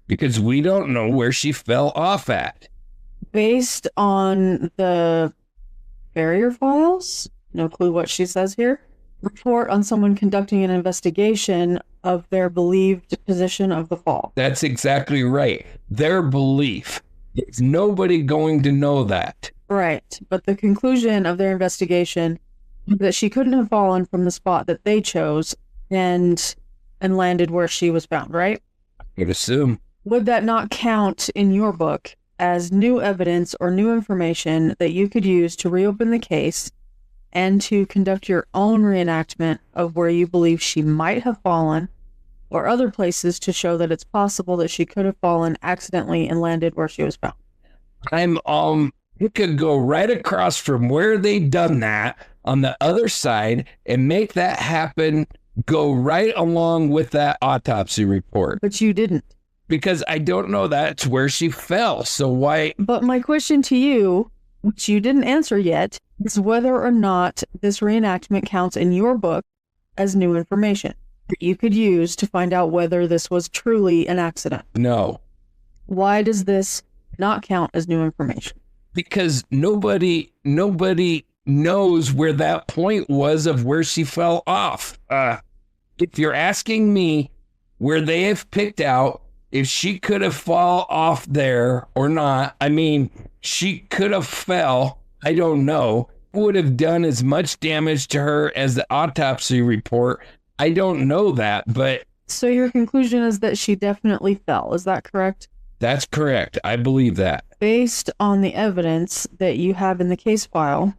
Because we don't know where she fell off at. Based on the barrier files, no clue what she says here, report on someone conducting an investigation of their believed position of the fall. That's exactly right. Their belief. There's nobody going to know that. Right. But the conclusion of their investigation that she couldn't have fallen from the spot that they chose and landed where she was found, right? I would assume. Would that not count in your book as new evidence or new information that you could use to reopen the case and to conduct your own reenactment of where you believe she might have fallen, or other places to show that it's possible that she could have fallen accidentally and landed where she was found? It could go right across from where they'd done that on the other side and make that happen, go right along with that autopsy report. But you didn't. Because I don't know that's where she fell. So why? But my question to you, which you didn't answer yet, is whether or not this reenactment counts in your book as new information that you could use to find out whether this was truly an accident. No. Why does this not count as new information? Because nobody knows where that point was of where she fell off. If you're asking me where they have picked out if she could have fall off there or not, I mean, she could have fell. I don't know. Would have done as much damage to her as the autopsy report. I don't know that, but... So your conclusion is that she definitely fell. Is that correct? That's correct. I believe that. Based on the evidence that you have in the case file,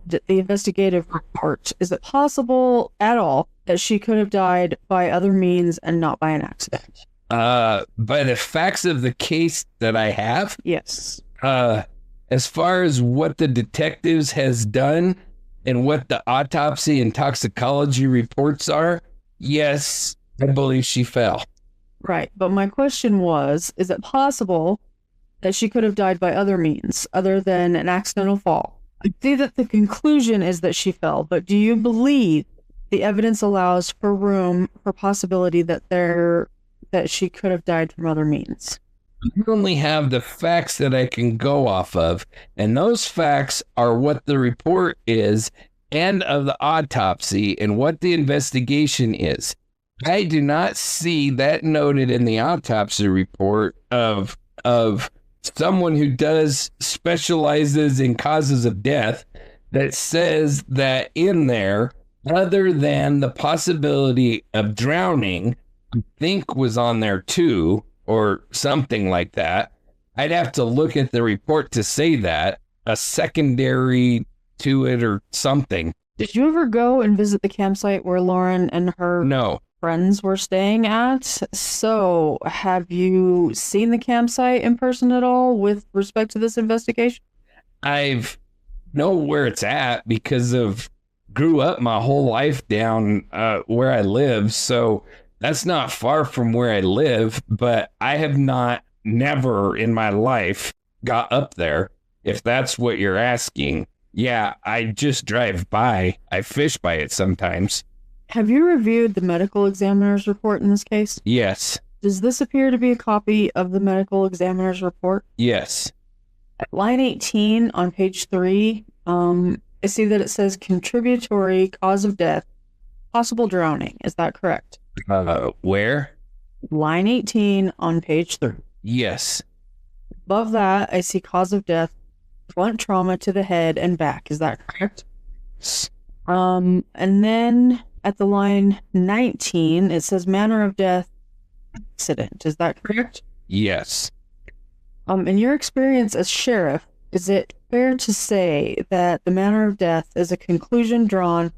the investigative report, is it possible at all that she could have died by other means and not by an accident? By the facts of the case that I have? Yes. As far as what the detectives has done and what the autopsy and toxicology reports are, yes, I believe she fell. Right. But my question was, is it possible that she could have died by other means other than an accidental fall? I see that the conclusion is that she fell, but do you believe the evidence allows for room for possibility that she could have died from other means? I only have the facts that I can go off of, and those facts are what the report is and of the autopsy and what the investigation is. I do not see that noted in the autopsy report of someone who specializes in causes of death that says that in there, other than the possibility of drowning, I think was on there too, or something like that. I'd have to look at the report to say that, a secondary to it or something. Did you ever go and visit the campsite where Lauren and her friends were staying at? So have you seen the campsite in person at all with respect to this investigation? I've know where it's at because of grew up my whole life down where I live. So that's not far from where I live, but I have never in my life got up there, if that's what you're asking. Yeah, I just drive by. I fish by it sometimes. Have you reviewed the medical examiner's report in this case? Yes. Does this appear to be a copy of the medical examiner's report? Yes. At line 18 on page 3, I see that it says contributory cause of death, possible drowning. Is that correct? Where? Line 18 on page 3. Yes. Above that, I see cause of death, blunt trauma to the head and back. Is that correct? And then at the line 19, it says manner of death, accident. Is that correct? Yes. In your experience as sheriff, is it fair to say that the manner of death is a conclusion drawn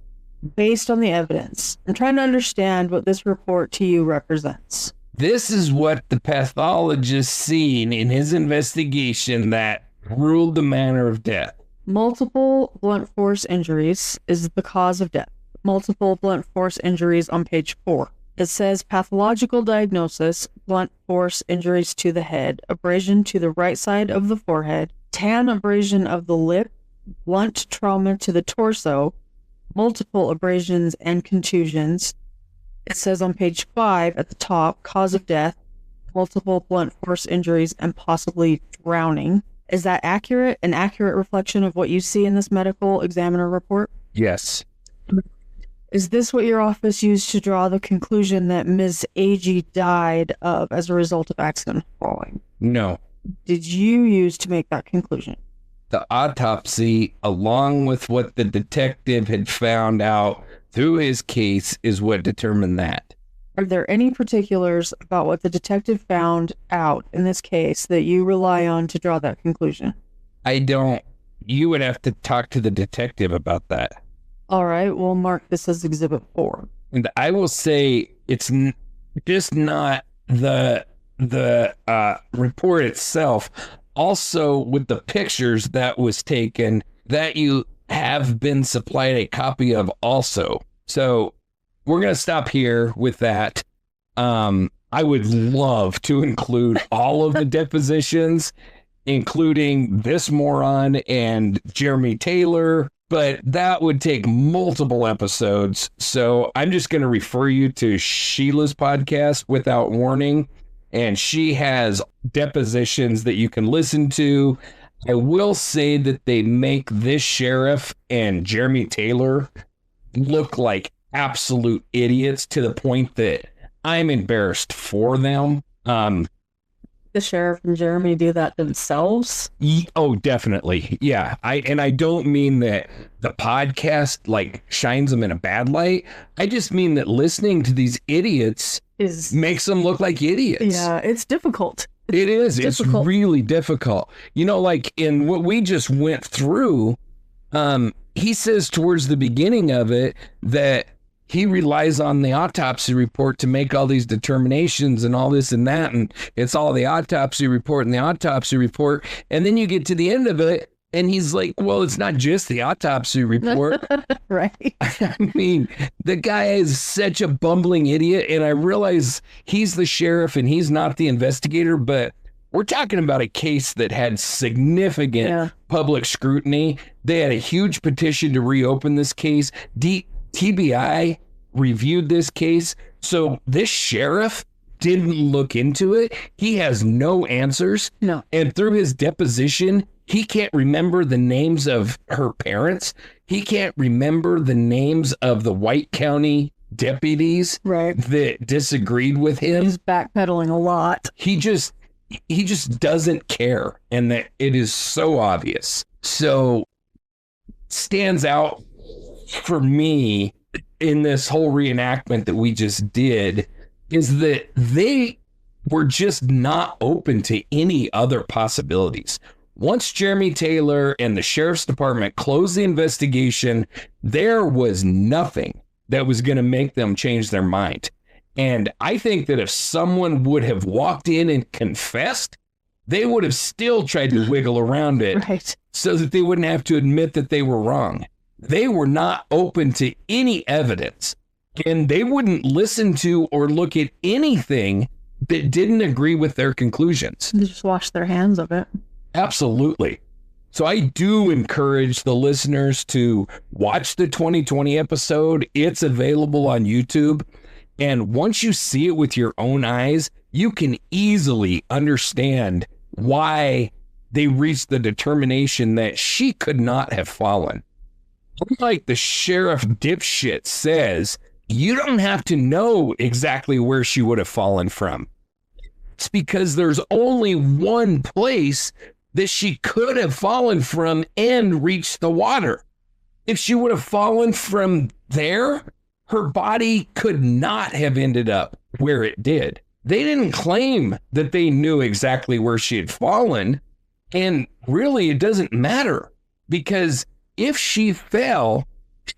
based on the evidence? I'm trying to understand what this report to you represents. This is what the pathologist seen in his investigation that ruled the manner of death. Multiple blunt force injuries is the cause of death. Multiple blunt force injuries on page 4. It says pathological diagnosis, blunt force injuries to the head, abrasion to the right side of the forehead, tan abrasion of the lip, blunt trauma to the torso, multiple abrasions and contusions. It says on page 5 at the top, cause of death, multiple blunt force injuries, and possibly drowning. Is that accurate? An accurate reflection of what you see in this medical examiner report? Yes. Is this what your office used to draw the conclusion that Ms. Agee died of as a result of accident falling? No. Did you use to make that conclusion? The autopsy, along with what the detective had found out through his case, is what determined that. Are there any particulars about what the detective found out in this case that you rely on to draw that conclusion? I don't. You would have to talk to the detective about that. All right, we'll mark this as Exhibit 4. And I will say it's just not the report itself. also with the pictures that was taken that you have been supplied a copy of also. So we're going to stop here with that. I would love to include all of the depositions, including this moron and Jeremy Taylor, but that would take multiple episodes. So I'm just going to refer you to Sheila's podcast, Without Warning, and she has depositions that you can listen to. I will say that they make this sheriff and Jeremy Taylor look like absolute idiots to the point that I'm embarrassed for them. The sheriff and Jeremy do that themselves? Oh, definitely. Yeah. I don't mean that the podcast like shines them in a bad light. I just mean that listening to these idiots makes them look like idiots. Yeah, it's difficult. It is. It's really difficult. You know, like in what we just went through, he says towards the beginning of it that he relies on the autopsy report to make all these determinations and all this and that. And it's all the autopsy report and the autopsy report. And then you get to the end of it and he's like, well, it's not just the autopsy report. Right. I mean, the guy is such a bumbling idiot. And I realize he's the sheriff and he's not the investigator, but we're talking about a case that had significant public scrutiny. They had a huge petition to reopen this case. TBI reviewed this case. So this sheriff didn't look into it. He has no answers. No. And through his deposition, he can't remember the names of her parents. He can't remember the names of the White County deputies that disagreed with him. He's backpedaling a lot. He just doesn't care. And that it is so obvious. So stands out for me in this whole reenactment that we just did is that they were just not open to any other possibilities. Once Jeremy Taylor and the sheriff's department closed the investigation, there was nothing that was going to make them change their mind. And I think that if someone would have walked in and confessed, they would have still tried to wiggle around it so that they wouldn't have to admit that they were wrong. They were not open to any evidence, and they wouldn't listen to or look at anything that didn't agree with their conclusions. They just wash their hands of it. Absolutely. So I do encourage the listeners to watch the 2020 episode. It's available on YouTube. And once you see it with your own eyes, you can easily understand why they reached the determination that she could not have fallen. Like the sheriff dipshit says, you don't have to know exactly where she would have fallen from. It's because there's only one place that she could have fallen from and reached the water. If she would have fallen from there, her body could not have ended up where it did. They didn't claim that they knew exactly where she had fallen. And really, it doesn't matter because if she fell,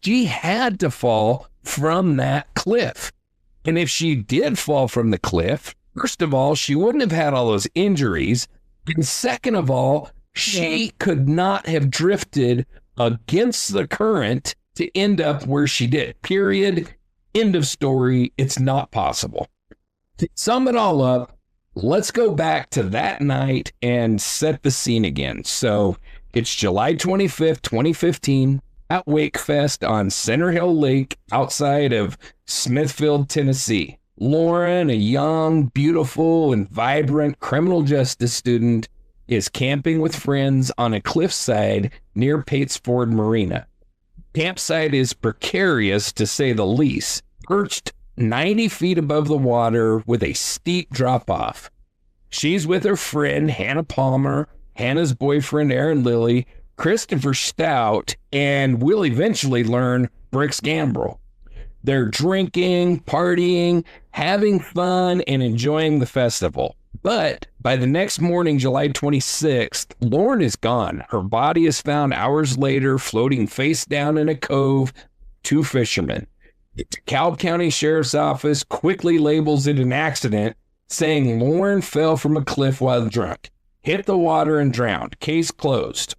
she had to fall from that cliff. And if she did fall from the cliff, first of all, she wouldn't have had all those injuries. And second of all, she could not have drifted against the current to end up where she did. Period. End of story. It's not possible. To sum it all up, let's go back to that night and set the scene again. So it's July 25th, 2015 at WakeFest on Center Hill Lake outside of Smithfield, Tennessee. Lauren, a young, beautiful, and vibrant criminal justice student, is camping with friends on a cliffside near Pates Ford Marina. Campsite is precarious to say the least, perched 90 feet above the water with a steep drop-off. She's with her friend Hannah Palmer, Hannah's boyfriend Aaron Lilly, Christopher Stout, and we'll eventually learn Brooks Gambrell. They're drinking, partying, having fun, and enjoying the festival. But by the next morning, July 26th, Lauren is gone. Her body is found hours later, floating face down in a cove. Two fishermen. The DeKalb County Sheriff's Office quickly labels it an accident, saying Lauren fell from a cliff while drunk. hit the water and drowned. Case closed.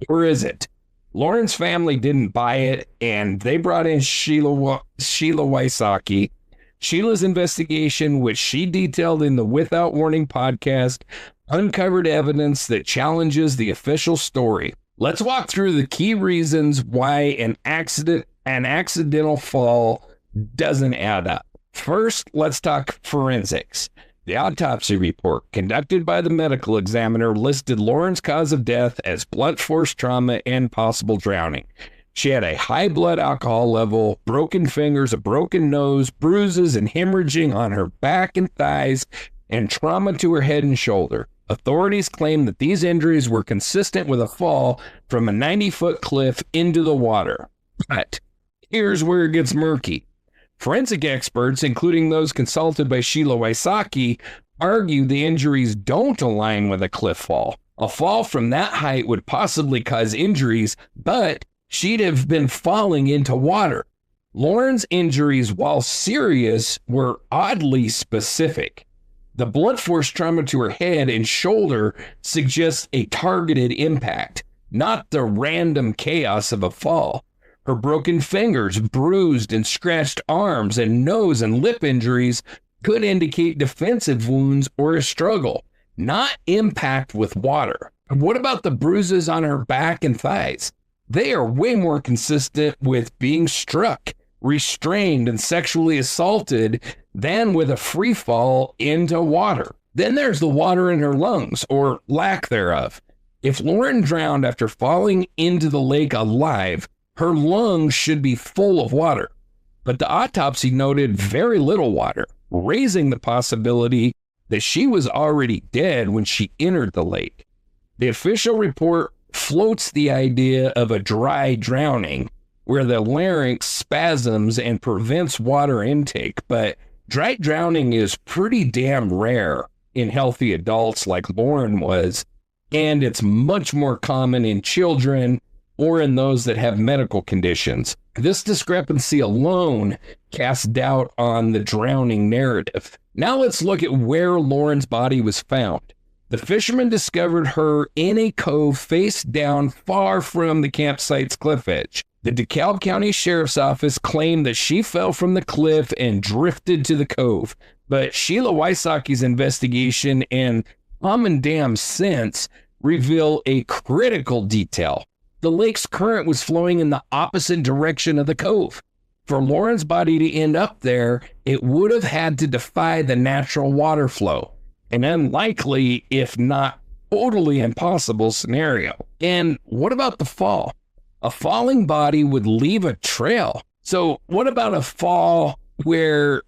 Or is it? Lauren's family didn't buy it, and they brought in Sheila Wysocki. Sheila's investigation, which she detailed in the Without Warning podcast, uncovered evidence that challenges the official story. Let's walk through the key reasons why an accidental fall doesn't add up. First, let's talk forensics. The autopsy report conducted by the medical examiner listed Lauren's cause of death as blunt force trauma and possible drowning. She had a high blood alcohol level, broken fingers, a broken nose, bruises and hemorrhaging on her back and thighs, and trauma to her head and shoulder. Authorities claim that these injuries were consistent with a fall from a 90-foot cliff into the water. But here's where it gets murky. Forensic experts, including those consulted by Sheila Wysocki, argue the injuries don't align with a cliff fall. A fall from that height would possibly cause injuries, but she'd have been falling into water. Lauren's injuries, while serious, were oddly specific. The blunt force trauma to her head and shoulder suggests a targeted impact, not the random chaos of a fall. Her broken fingers, bruised and scratched arms, and nose and lip injuries could indicate defensive wounds or a struggle, not impact with water. What about the bruises on her back and thighs? They are way more consistent with being struck, restrained, and sexually assaulted than with a free fall into water. Then there's the water in her lungs, or lack thereof. If Lauren drowned after falling into the lake alive, her lungs should be full of water, but the autopsy noted very little water, raising the possibility that she was already dead when she entered the lake. The official report floats the idea of a dry drowning, where the larynx spasms and prevents water intake, but dry drowning is pretty damn rare in healthy adults like Lauren was, and it's much more common in children or in those that have medical conditions. This discrepancy alone casts doubt on the drowning narrative. Now let's look at where Lauren's body was found. The fishermen discovered her in a cove face down far from the campsite's cliff edge. The DeKalb County Sheriff's Office claimed that she fell from the cliff and drifted to the cove, but Sheila Wysocki's investigation and common damn sense reveal a critical detail. The lake's current was flowing in the opposite direction of the cove. For Lauren's body to end up there, it would have had to defy the natural water flow, an unlikely, if not totally impossible scenario. And what about the fall? A falling body would leave a trail. So what about a fall where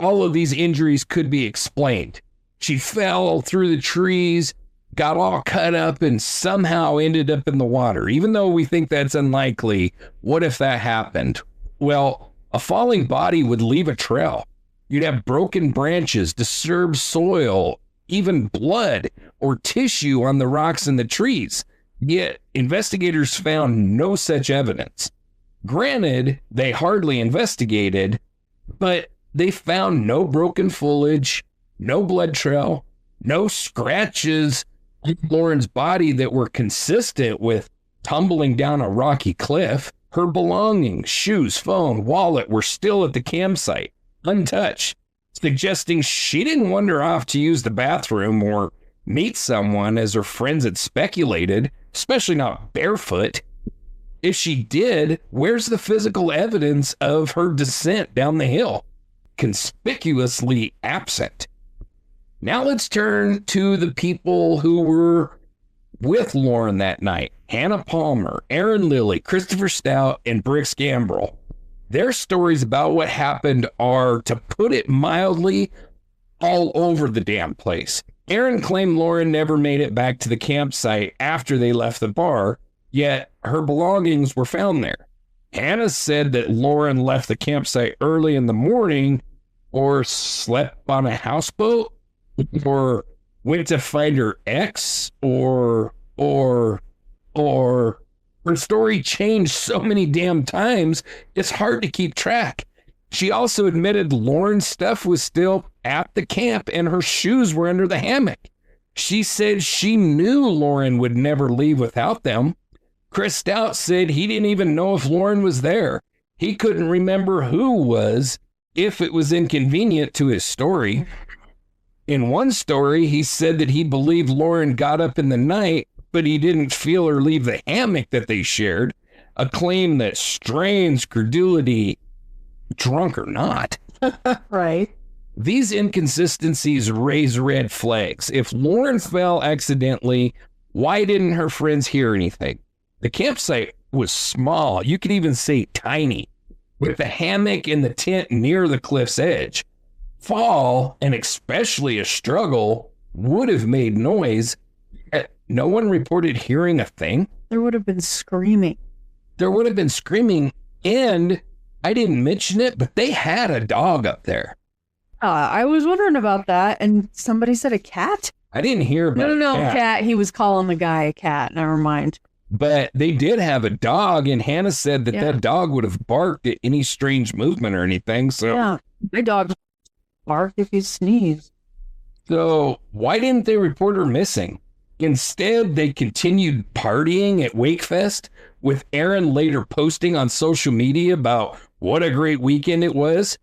all of these injuries could be explained? She fell through the trees, got all cut up, and somehow ended up in the water. Even though we think that's unlikely, what if that happened? Well, a falling body would leave a trail. You'd have broken branches, disturbed soil, even blood or tissue on the rocks and the trees. Yet, investigators found no such evidence. Granted, they hardly investigated, but they found no broken foliage, no blood trail, no scratches on Lauren's body that were consistent with tumbling down a rocky cliff. Her belongings, shoes, phone, wallet were still at the campsite, untouched, suggesting she didn't wander off to use the bathroom or meet someone as her friends had speculated, especially not barefoot. If she did, where's the physical evidence of her descent down the hill? Conspicuously absent. Now let's turn to the people who were with Lauren that night. Hannah Palmer, Aaron Lilly, Christopher Stout, and Brix Gambrell. Their stories about what happened are, to put it mildly, all over the damn place. Aaron claimed Lauren never made it back to the campsite after they left the bar, yet her belongings were found there. Hannah said that Lauren left the campsite early in the morning, or slept on a houseboat, or went to find her ex, or her story changed so many damn times, it's hard to keep track. She also admitted Lauren's stuff was still at the camp and her shoes were under the hammock. She said she knew Lauren would never leave without them. Chris Stout said he didn't even know if Lauren was there. He couldn't remember who was, if it was inconvenient to his story. In one story, he said that he believed Lauren got up in the night, but he didn't feel her leave the hammock that they shared, a claim that strains credulity, drunk or not. Right. These inconsistencies raise red flags. If Lauren fell accidentally, why didn't her friends hear anything? The campsite was small. You could even say tiny, with the hammock and the tent near the cliff's edge. Fall, and especially a struggle, would have made noise. No one reported hearing a thing. There would have been screaming. There would have been screaming, and I didn't mention it, but they had a dog up there. I was wondering about that, and somebody said a cat? I didn't hear about No, a cat. cat. He was calling the guy a cat. Never mind. But they did have a dog, and Hannah said that that dog would have barked at any strange movement or anything. So yeah, my dog bark if you sneeze. So why didn't they report her missing? Instead, they continued partying at WakeFest, with Aaron later posting on social media about what a great weekend it was.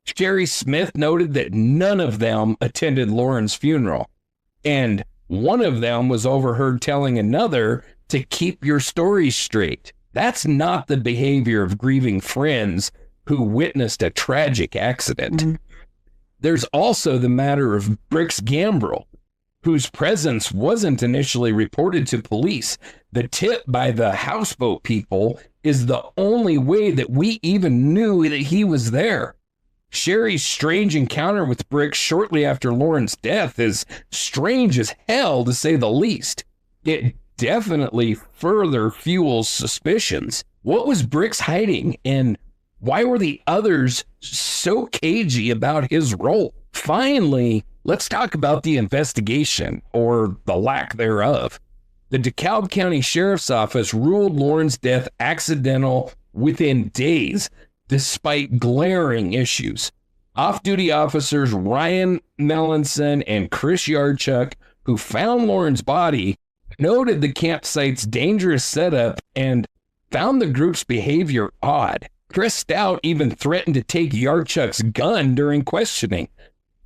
Sherry Smith noted that none of them attended Lauren's funeral, and one of them was overheard telling another to keep your stories straight. That's not the behavior of grieving friends who witnessed a tragic accident. Mm-hmm. There's also the matter of Brix Gambrell, whose presence wasn't initially reported to police. The tip by the houseboat people is the only way that we even knew that he was there. Sherry's strange encounter with Brix shortly after Lauren's death is strange as hell, to say the least. It definitely further fuels suspicions. What was Brix hiding, and why were the others so cagey about his role? Finally, let's talk about the investigation, or the lack thereof. The DeKalb County Sheriff's Office ruled Lauren's death accidental within days, despite glaring issues. Off-duty officers Ryan Melanson and Chris Yarchuk, who found Lauren's body, noted the campsite's dangerous setup and found the group's behavior odd. Chris Stout even threatened to take Yarchuk's gun during questioning.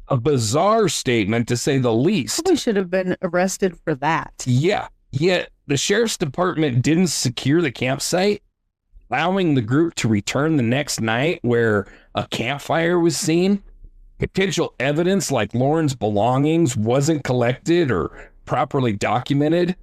A bizarre statement, to say the least. Probably should have been arrested for that. Yeah, yet the sheriff's department didn't secure the campsite, allowing the group to return the next night where a campfire was seen. Potential evidence like Lauren's belongings wasn't collected or properly documented.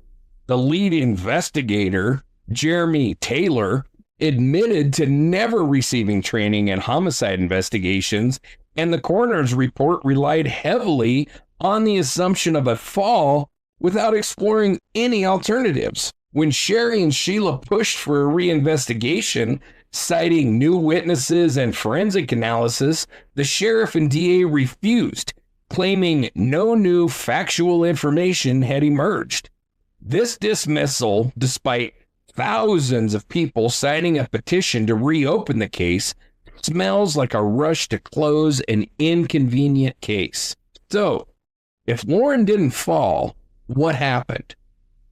The lead investigator, Jeremy Taylor, admitted to never receiving training in homicide investigations, and the coroner's report relied heavily on the assumption of a fall without exploring any alternatives. When Sherry and Sheila pushed for a reinvestigation, citing new witnesses and forensic analysis, the sheriff and DA refused, claiming no new factual information had emerged. This dismissal, despite thousands of people signing a petition to reopen the case, smells like a rush to close an inconvenient case. So, if Lauren didn't fall, what happened?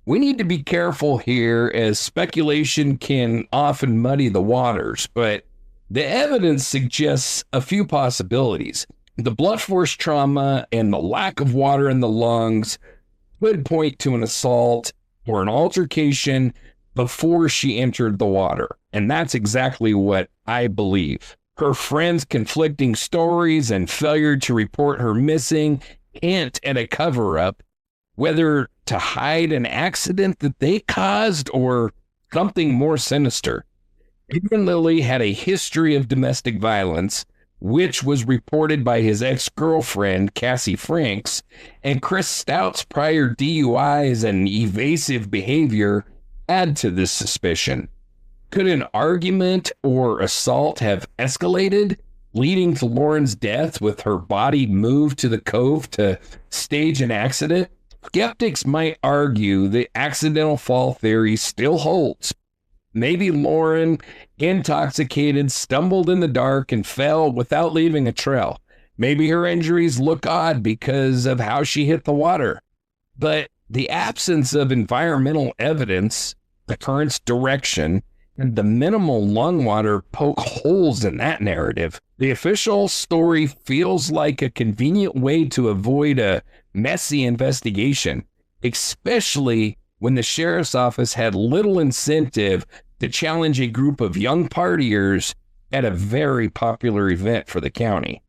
We need to be careful here, as speculation can often muddy the waters, but the evidence suggests a few possibilities. The blunt force trauma and the lack of water in the lungs could point to an assault or an altercation before she entered the water. And that's exactly what I believe. Her friends' conflicting stories and failure to report her missing hint at a cover-up, whether to hide an accident that they caused or something more sinister. Peter Lilly had a history of domestic violence, which was reported by his ex-girlfriend, Cassie Franks, and Chris Stout's prior DUIs and evasive behavior add to this suspicion. Could an argument or assault have escalated, leading to Lauren's death with her body moved to the cove to stage an accident? Skeptics might argue the accidental fall theory still holds. Maybe Lauren, intoxicated, stumbled in the dark and fell without leaving a trail. Maybe her injuries look odd because of how she hit the water. But the absence of environmental evidence, the current's direction, and the minimal lung water poke holes in that narrative. The official story feels like a convenient way to avoid a messy investigation, especially when the sheriff's office had little incentive to challenge a group of young partiers at a very popular event for the county.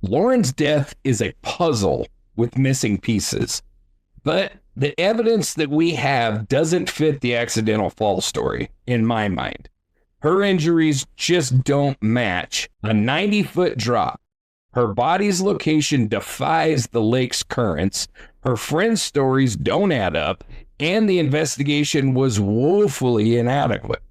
Lauren's death is a puzzle with missing pieces, but the evidence that we have doesn't fit the accidental fall story, in my mind. Her injuries just don't match a 90-foot drop. Her body's location defies the lake's currents. Her friends' stories don't add up, and the investigation was woefully inadequate.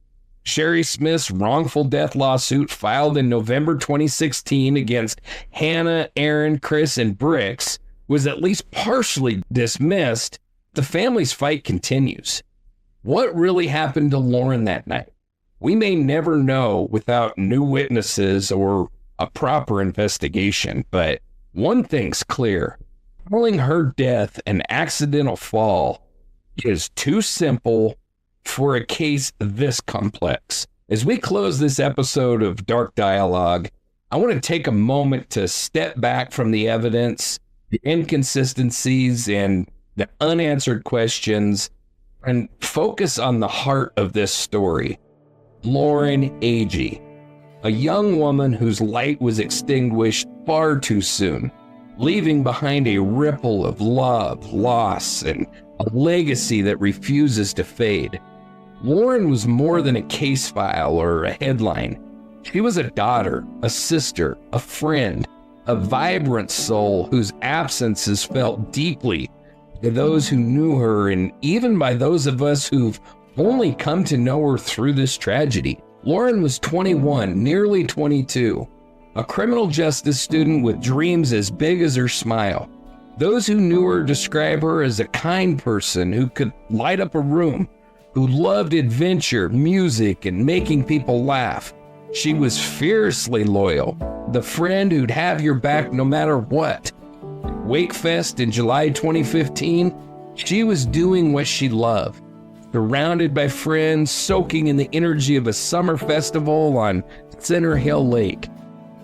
Sherry Smith's wrongful death lawsuit filed in November 2016 against Hannah, Aaron, Chris, and Bricks was at least partially dismissed. The family's fight continues. What really happened to Lauren that night? We may never know without new witnesses or a proper investigation, but one thing's clear. Calling her death an accidental fall is too simple for a case this complex. As we close this episode of Dark Dialogue, I want to take a moment to step back from the evidence, the inconsistencies, and the unanswered questions, and focus on the heart of this story. Lauren Agee, a young woman whose light was extinguished far too soon, leaving behind a ripple of love, loss, and a legacy that refuses to fade. Lauren was more than a case file or a headline. She was a daughter, a sister, a friend, a vibrant soul whose absence is felt deeply by those who knew her, and even by those of us who've only come to know her through this tragedy. Lauren was 21, nearly 22, a criminal justice student with dreams as big as her smile. Those who knew her describe her as a kind person who could light up a room, who loved adventure, music, and making people laugh. She was fiercely loyal, the friend who'd have your back no matter what. WakeFest in July 2015, she was doing what she loved. Surrounded by friends, soaking in the energy of a summer festival on Center Hill Lake.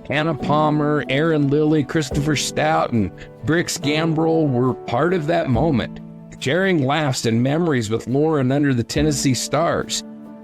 Hannah Palmer, Aaron Lilly, Christopher Stout, and Bricks Gambrel were part of that moment, sharing laughs and memories with Lauren under the Tennessee stars.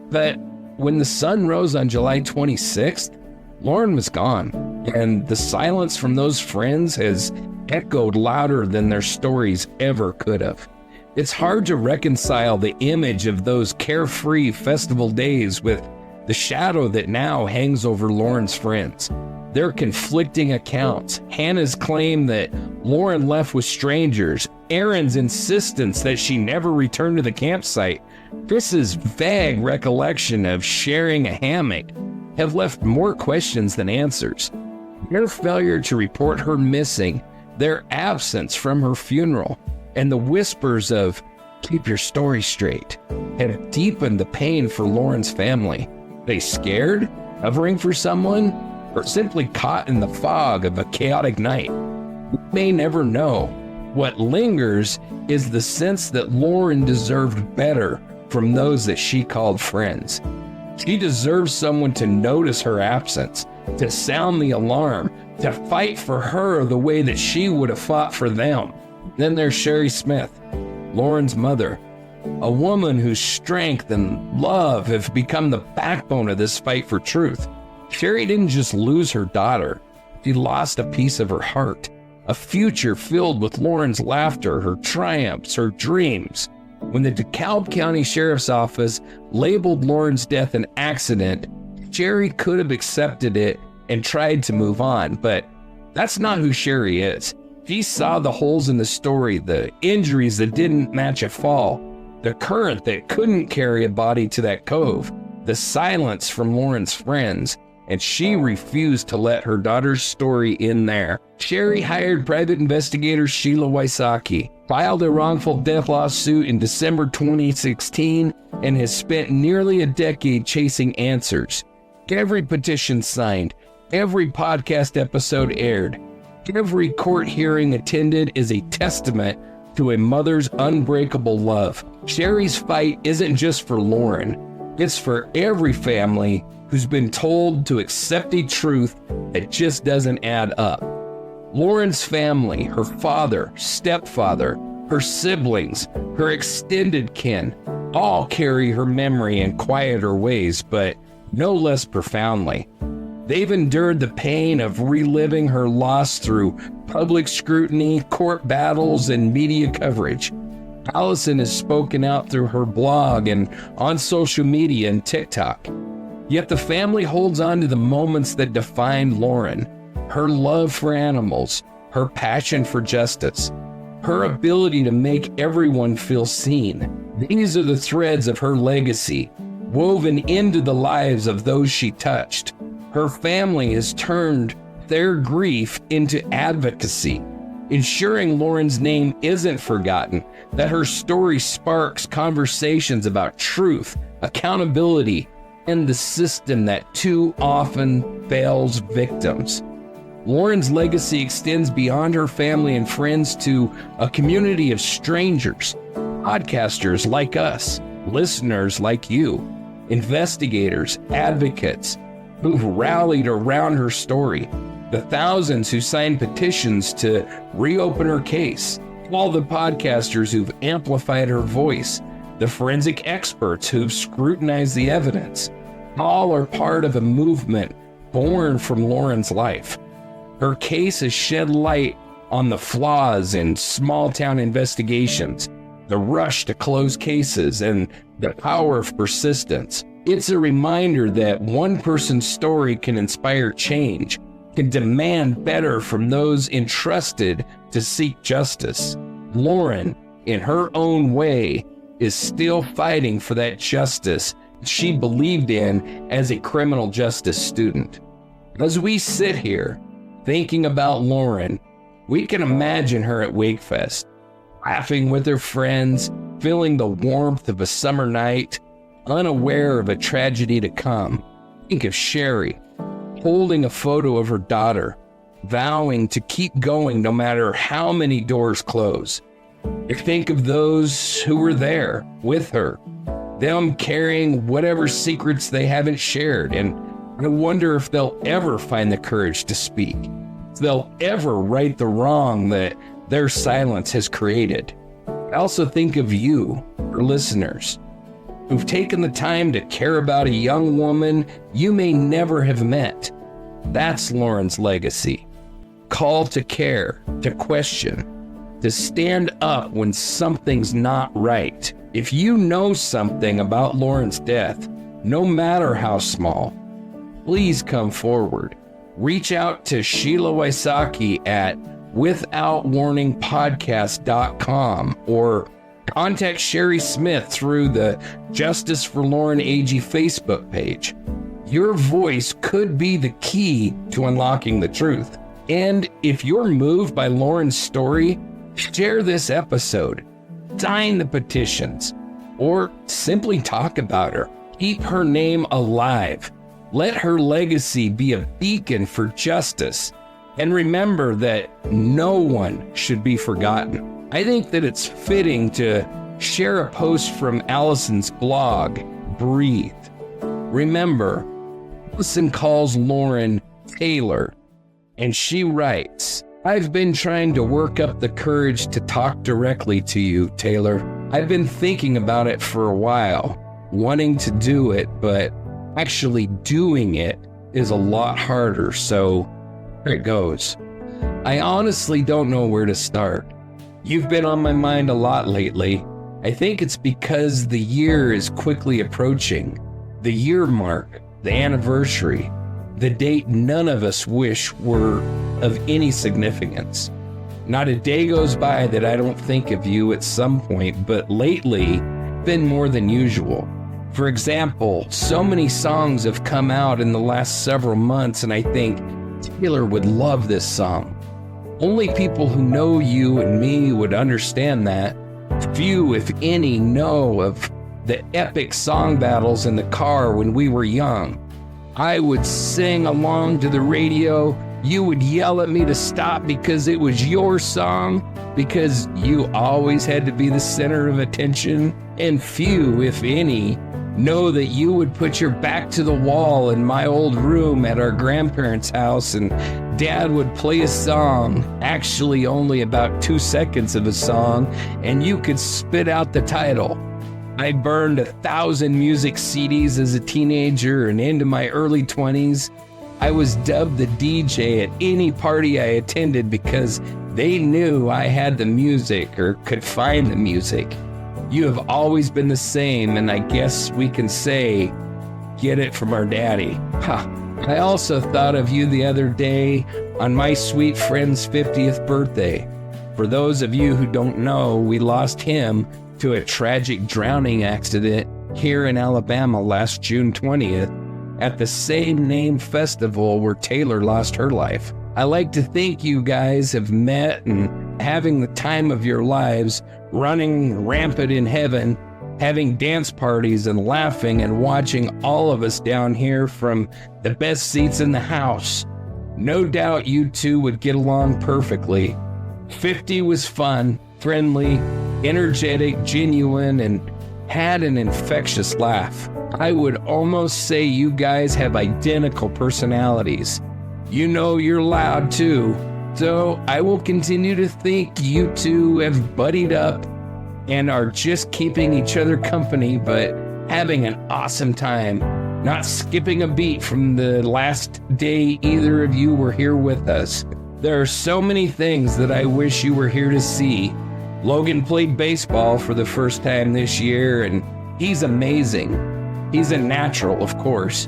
But when the sun rose on July 26th, Lauren was gone, and the silence from those friends has echoed louder than their stories ever could have. It's hard to reconcile the image of those carefree festival days with the shadow that now hangs over Lauren's friends. They're conflicting accounts. Hannah's claim that Lauren left with strangers, Aaron's insistence that she never returned to the campsite, Chris's vague recollection of sharing a hammock have left more questions than answers. Their failure to report her missing, their absence from her funeral, and the whispers of "keep your story straight" have deepened the pain for Lauren's family. They scared, covering for someone, or simply caught in the fog of a chaotic night? We may never know. What lingers is the sense that Lauren deserved better from those that she called friends. She deserves someone to notice her absence, to sound the alarm, to fight for her the way that she would have fought for them. Then there's Sherry Smith, Lauren's mother, a woman whose strength and love have become the backbone of this fight for truth. Sherry didn't just lose her daughter, she lost a piece of her heart, a future filled with Lauren's laughter, her triumphs, her dreams. When the DeKalb County Sheriff's Office labeled Lauren's death an accident, Sherry could have accepted it and tried to move on, but that's not who Sherry is. She saw the holes in the story, the injuries that didn't match a fall, the current that couldn't carry a body to that cove, the silence from Lauren's friends, and she refused to let her daughter's story in there. Sherry hired private investigator Sheila Wysocki, filed a wrongful death lawsuit in December 2016, and has spent nearly a decade chasing answers. Every petition signed, every podcast episode aired, every court hearing attended is a testament to a mother's unbreakable love. Sherry's fight isn't just for Lauren. It's for every family who's been told to accept a truth that just doesn't add up. Lauren's family, her father, stepfather, her siblings, her extended kin, all carry her memory in quieter ways, but no less profoundly. They've endured the pain of reliving her loss through public scrutiny, court battles, and media coverage. Allison has spoken out through her blog and on social media and TikTok. Yet the family holds on to the moments that defined Lauren: her love for animals, her passion for justice, her ability to make everyone feel seen. These are the threads of her legacy, woven into the lives of those she touched. Her family has turned their grief into advocacy, ensuring Lauren's name isn't forgotten, that her story sparks conversations about truth, accountability, and the system that too often fails victims. Lauren's legacy extends beyond her family and friends to a community of strangers, podcasters like us, listeners like you, investigators, advocates who've rallied around her story, the thousands who signed petitions to reopen her case, all the podcasters who've amplified her voice, the forensic experts who've scrutinized the evidence. All are part of a movement born from Lauren's life. Her case has shed light on the flaws in small-town investigations, the rush to close cases, and the power of persistence. It's a reminder that one person's story can inspire change, can demand better from those entrusted to seek justice. Lauren, in her own way, is still fighting for that justice she believed in as a criminal justice student. As we sit here thinking about Lauren, we can imagine her at WakeFest, laughing with her friends, feeling the warmth of a summer night, unaware of a tragedy to come. Think of Sherry, holding a photo of her daughter, vowing to keep going no matter how many doors close. Think of those who were there with her, them carrying whatever secrets they haven't shared, and I wonder if they'll ever find the courage to speak, if they'll ever right the wrong that their silence has created. I also think of you, our listeners, who've taken the time to care about a young woman you may never have met. That's Lauren's legacy. Call to care, to question, to stand up when something's not right. If you know something about Lauren's death, no matter how small, please come forward. Reach out to Sheila Wysocki at withoutwarningpodcast.com or contact Sherry Smith through the Justice for Lauren Agee Facebook page. Your voice could be the key to unlocking the truth. And if you're moved by Lauren's story, share this episode, sign the petitions, or simply talk about her. Keep her name alive. Let her legacy be a beacon for justice. And remember that no one should be forgotten. I think that it's fitting to share a post from Allison's blog, Breathe. Remember, Allison calls Lauren Taylor, and she writes, "I've been trying to work up the courage to talk directly to you, Taylor. I've been thinking about it for a while, wanting to do it, but actually doing it is a lot harder, so here it goes. I honestly don't know where to start. You've been on my mind a lot lately. I think it's because the year is quickly approaching. The year mark, the anniversary, the date none of us wish were of any significance. Not a day goes by that I don't think of you at some point, but lately, been more than usual. For example, so many songs have come out in the last several months, and I think Taylor would love this song. Only people who know you and me would understand that. Few, if any, know of the epic song battles in the car when we were young. I would sing along to the radio, You would yell at me to stop because it was your song, because you always had to be the center of attention, and few, if any, know that you would put your back to the wall in my old room at our grandparents' house, and Dad would play a song, actually only about 2 seconds of a song, and you could spit out the title. I burned 1,000 music CDs as a teenager and into my early 20s. I was dubbed the DJ at any party I attended because they knew I had the music or could find the music. You have always been the same, and I guess we can say, get it from our daddy. I also thought of you the other day on my sweet friend's 50th birthday. For those of you who don't know, we lost him to a tragic drowning accident here in Alabama last June 20th at the same name festival where Taylor lost her life. I like to think you guys have met and having the time of your lives, running rampant in heaven, having dance parties and laughing and watching all of us down here from the best seats in the house. No doubt you two would get along perfectly. 50 was fun, friendly, energetic, genuine, and had an infectious laugh. I would almost say you guys have identical personalities. You know you're loud too, so I will continue to think you two have buddied up and are just keeping each other company, but having an awesome time, not skipping a beat from the last day either of you were here with us. There are so many things that I wish you were here to see. Logan played baseball for the first time this year, and he's amazing. He's a natural, of course.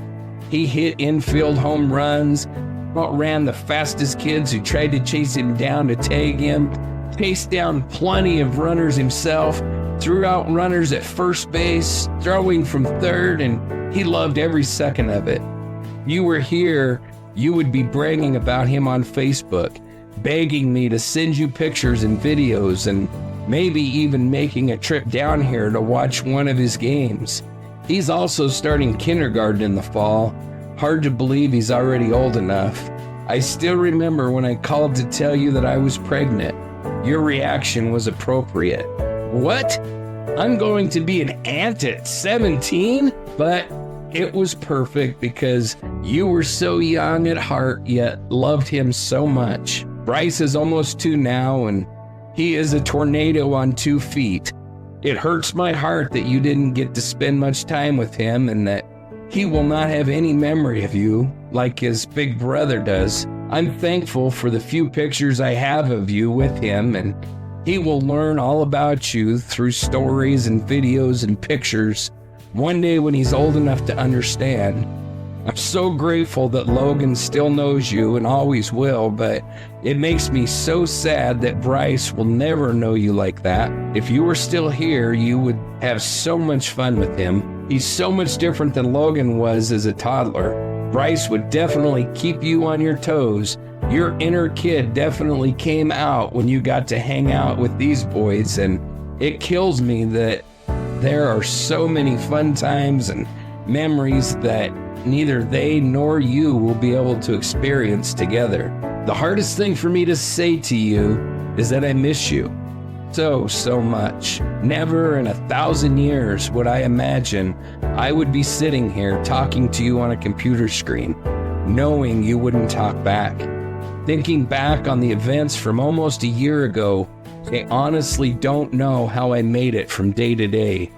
He hit infield home runs, outran the fastest kids who tried to chase him down to tag him, chased down plenty of runners himself, threw out runners at first base, throwing from third, and he loved every second of it. If you were here, you would be bragging about him on Facebook, begging me to send you pictures and videos, and maybe even making a trip down here to watch one of his games. He's also starting kindergarten in the fall. Hard to believe he's already old enough. I still remember when I called to tell you that I was pregnant. Your reaction was appropriate. What? I'm going to be an aunt at 17? But it was perfect because you were so young at heart yet loved him so much. Bryce is almost 2 now, and he is a tornado on 2 feet. It hurts my heart that you didn't get to spend much time with him and that he will not have any memory of you like his big brother does. I'm thankful for the few pictures I have of you with him, and he will learn all about you through stories and videos and pictures one day when he's old enough to understand. I'm so grateful that Logan still knows you and always will, but it makes me so sad that Bryce will never know you like that. If you were still here, you would have so much fun with him. He's so much different than Logan was as a toddler. Bryce would definitely keep you on your toes. Your inner kid definitely came out when you got to hang out with these boys, and it kills me that there are so many fun times and memories that neither they nor you will be able to experience together. The hardest thing for me to say to you is that I miss you so much. Never in 1,000 years would I imagine I would be sitting here talking to you on a computer screen, knowing you wouldn't talk back. Thinking back on the events from almost a year ago, I honestly don't know how I made it from day to day.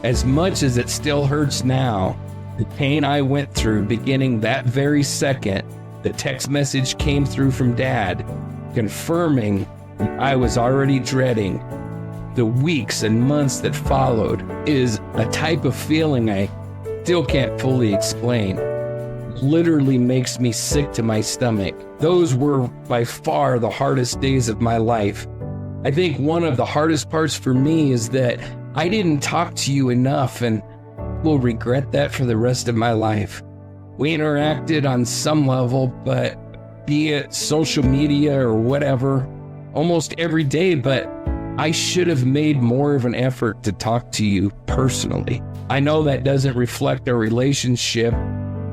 As much as it still hurts now, the pain I went through beginning that very second the text message came through from Dad, confirming I was already dreading. The weeks and months that followed is a type of feeling I still can't fully explain. Literally makes me sick to my stomach. Those were by far the hardest days of my life. I think one of the hardest parts for me is that I didn't talk to you enough and will regret that for the rest of my life. We interacted on some level, but be it social media or whatever, almost every day, but I should have made more of an effort to talk to you personally. I know that doesn't reflect our relationship,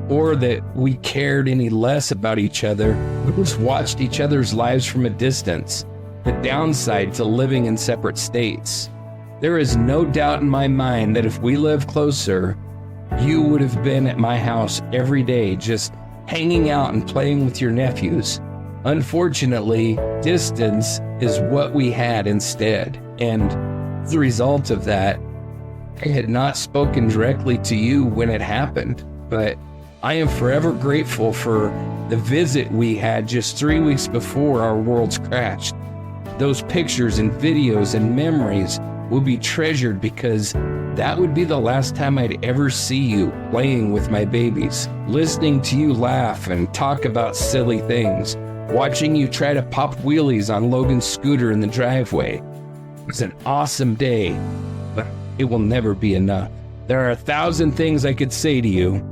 or that we cared any less about each other. We just watched each other's lives from a distance. The downside to living in separate states. There is no doubt in my mind that if we lived closer, you would have been at my house every day, just hanging out and playing with your nephews. Unfortunately, distance is what we had instead. And as a result of that, I had not spoken directly to you when it happened, but I am forever grateful for the visit we had just 3 weeks before our worlds crashed. Those pictures and videos and memories will be treasured because that would be the last time I'd ever see you playing with my babies, listening to you laugh and talk about silly things, watching you try to pop wheelies on Logan's scooter in the driveway. It was an awesome day, but it will never be enough. There are 1,000 things I could say to you.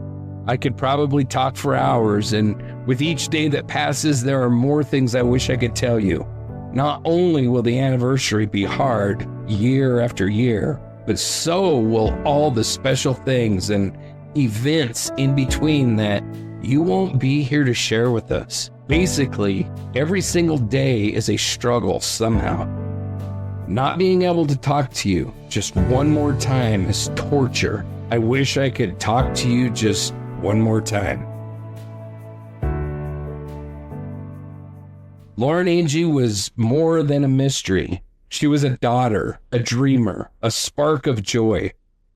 I could probably talk for hours, and with each day that passes, there are more things I wish I could tell you. Not only will the anniversary be hard year after year, but so will all the special things and events in between that you won't be here to share with us. Basically, every single day is a struggle somehow. Not being able to talk to you just one more time is torture. I wish I could talk to you just one more time. Lauren Agee was more than a mystery. She was a daughter, a dreamer, a spark of joy.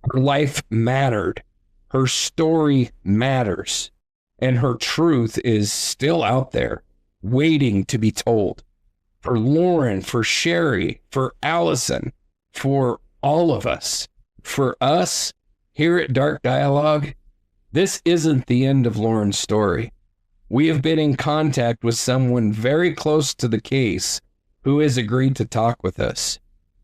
Her life mattered. Her story matters. And her truth is still out there, waiting to be told. For Lauren, for Sherry, for Allison, for all of us. For us, here at Dark Dialogue, this isn't the end of Lauren's story. We have been in contact with someone very close to the case who has agreed to talk with us.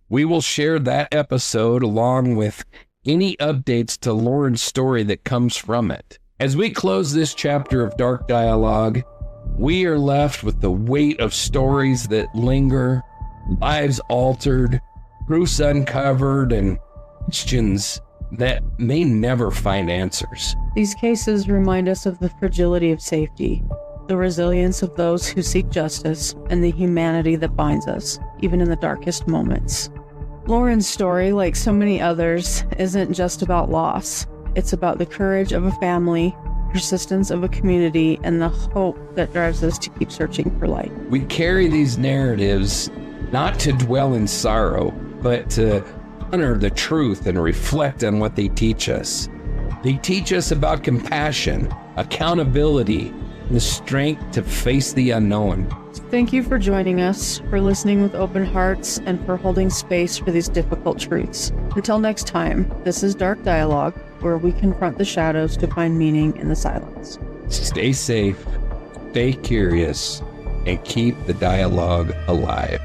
We will share that episode along with any updates to Lauren's story that comes from it. As we close this chapter of Dark Dialogue, we are left with the weight of stories that linger, lives altered, truths uncovered, and questions that may never find answers. These cases remind us of the fragility of safety, the resilience of those who seek justice, and the humanity that binds us, even in the darkest moments. Lauren's story, like so many others, isn't just about loss. It's about the courage of a family, persistence of a community, and the hope that drives us to keep searching for light. We carry these narratives not to dwell in sorrow, but to honor the truth and reflect on what they teach us. They teach us about compassion, accountability, and the strength to face the unknown. Thank you for joining us, for listening with open hearts, and for holding space for these difficult truths. Until next time, this is Dark Dialogue, where we confront the shadows to find meaning in the silence. Stay safe, stay curious, and keep the dialogue alive.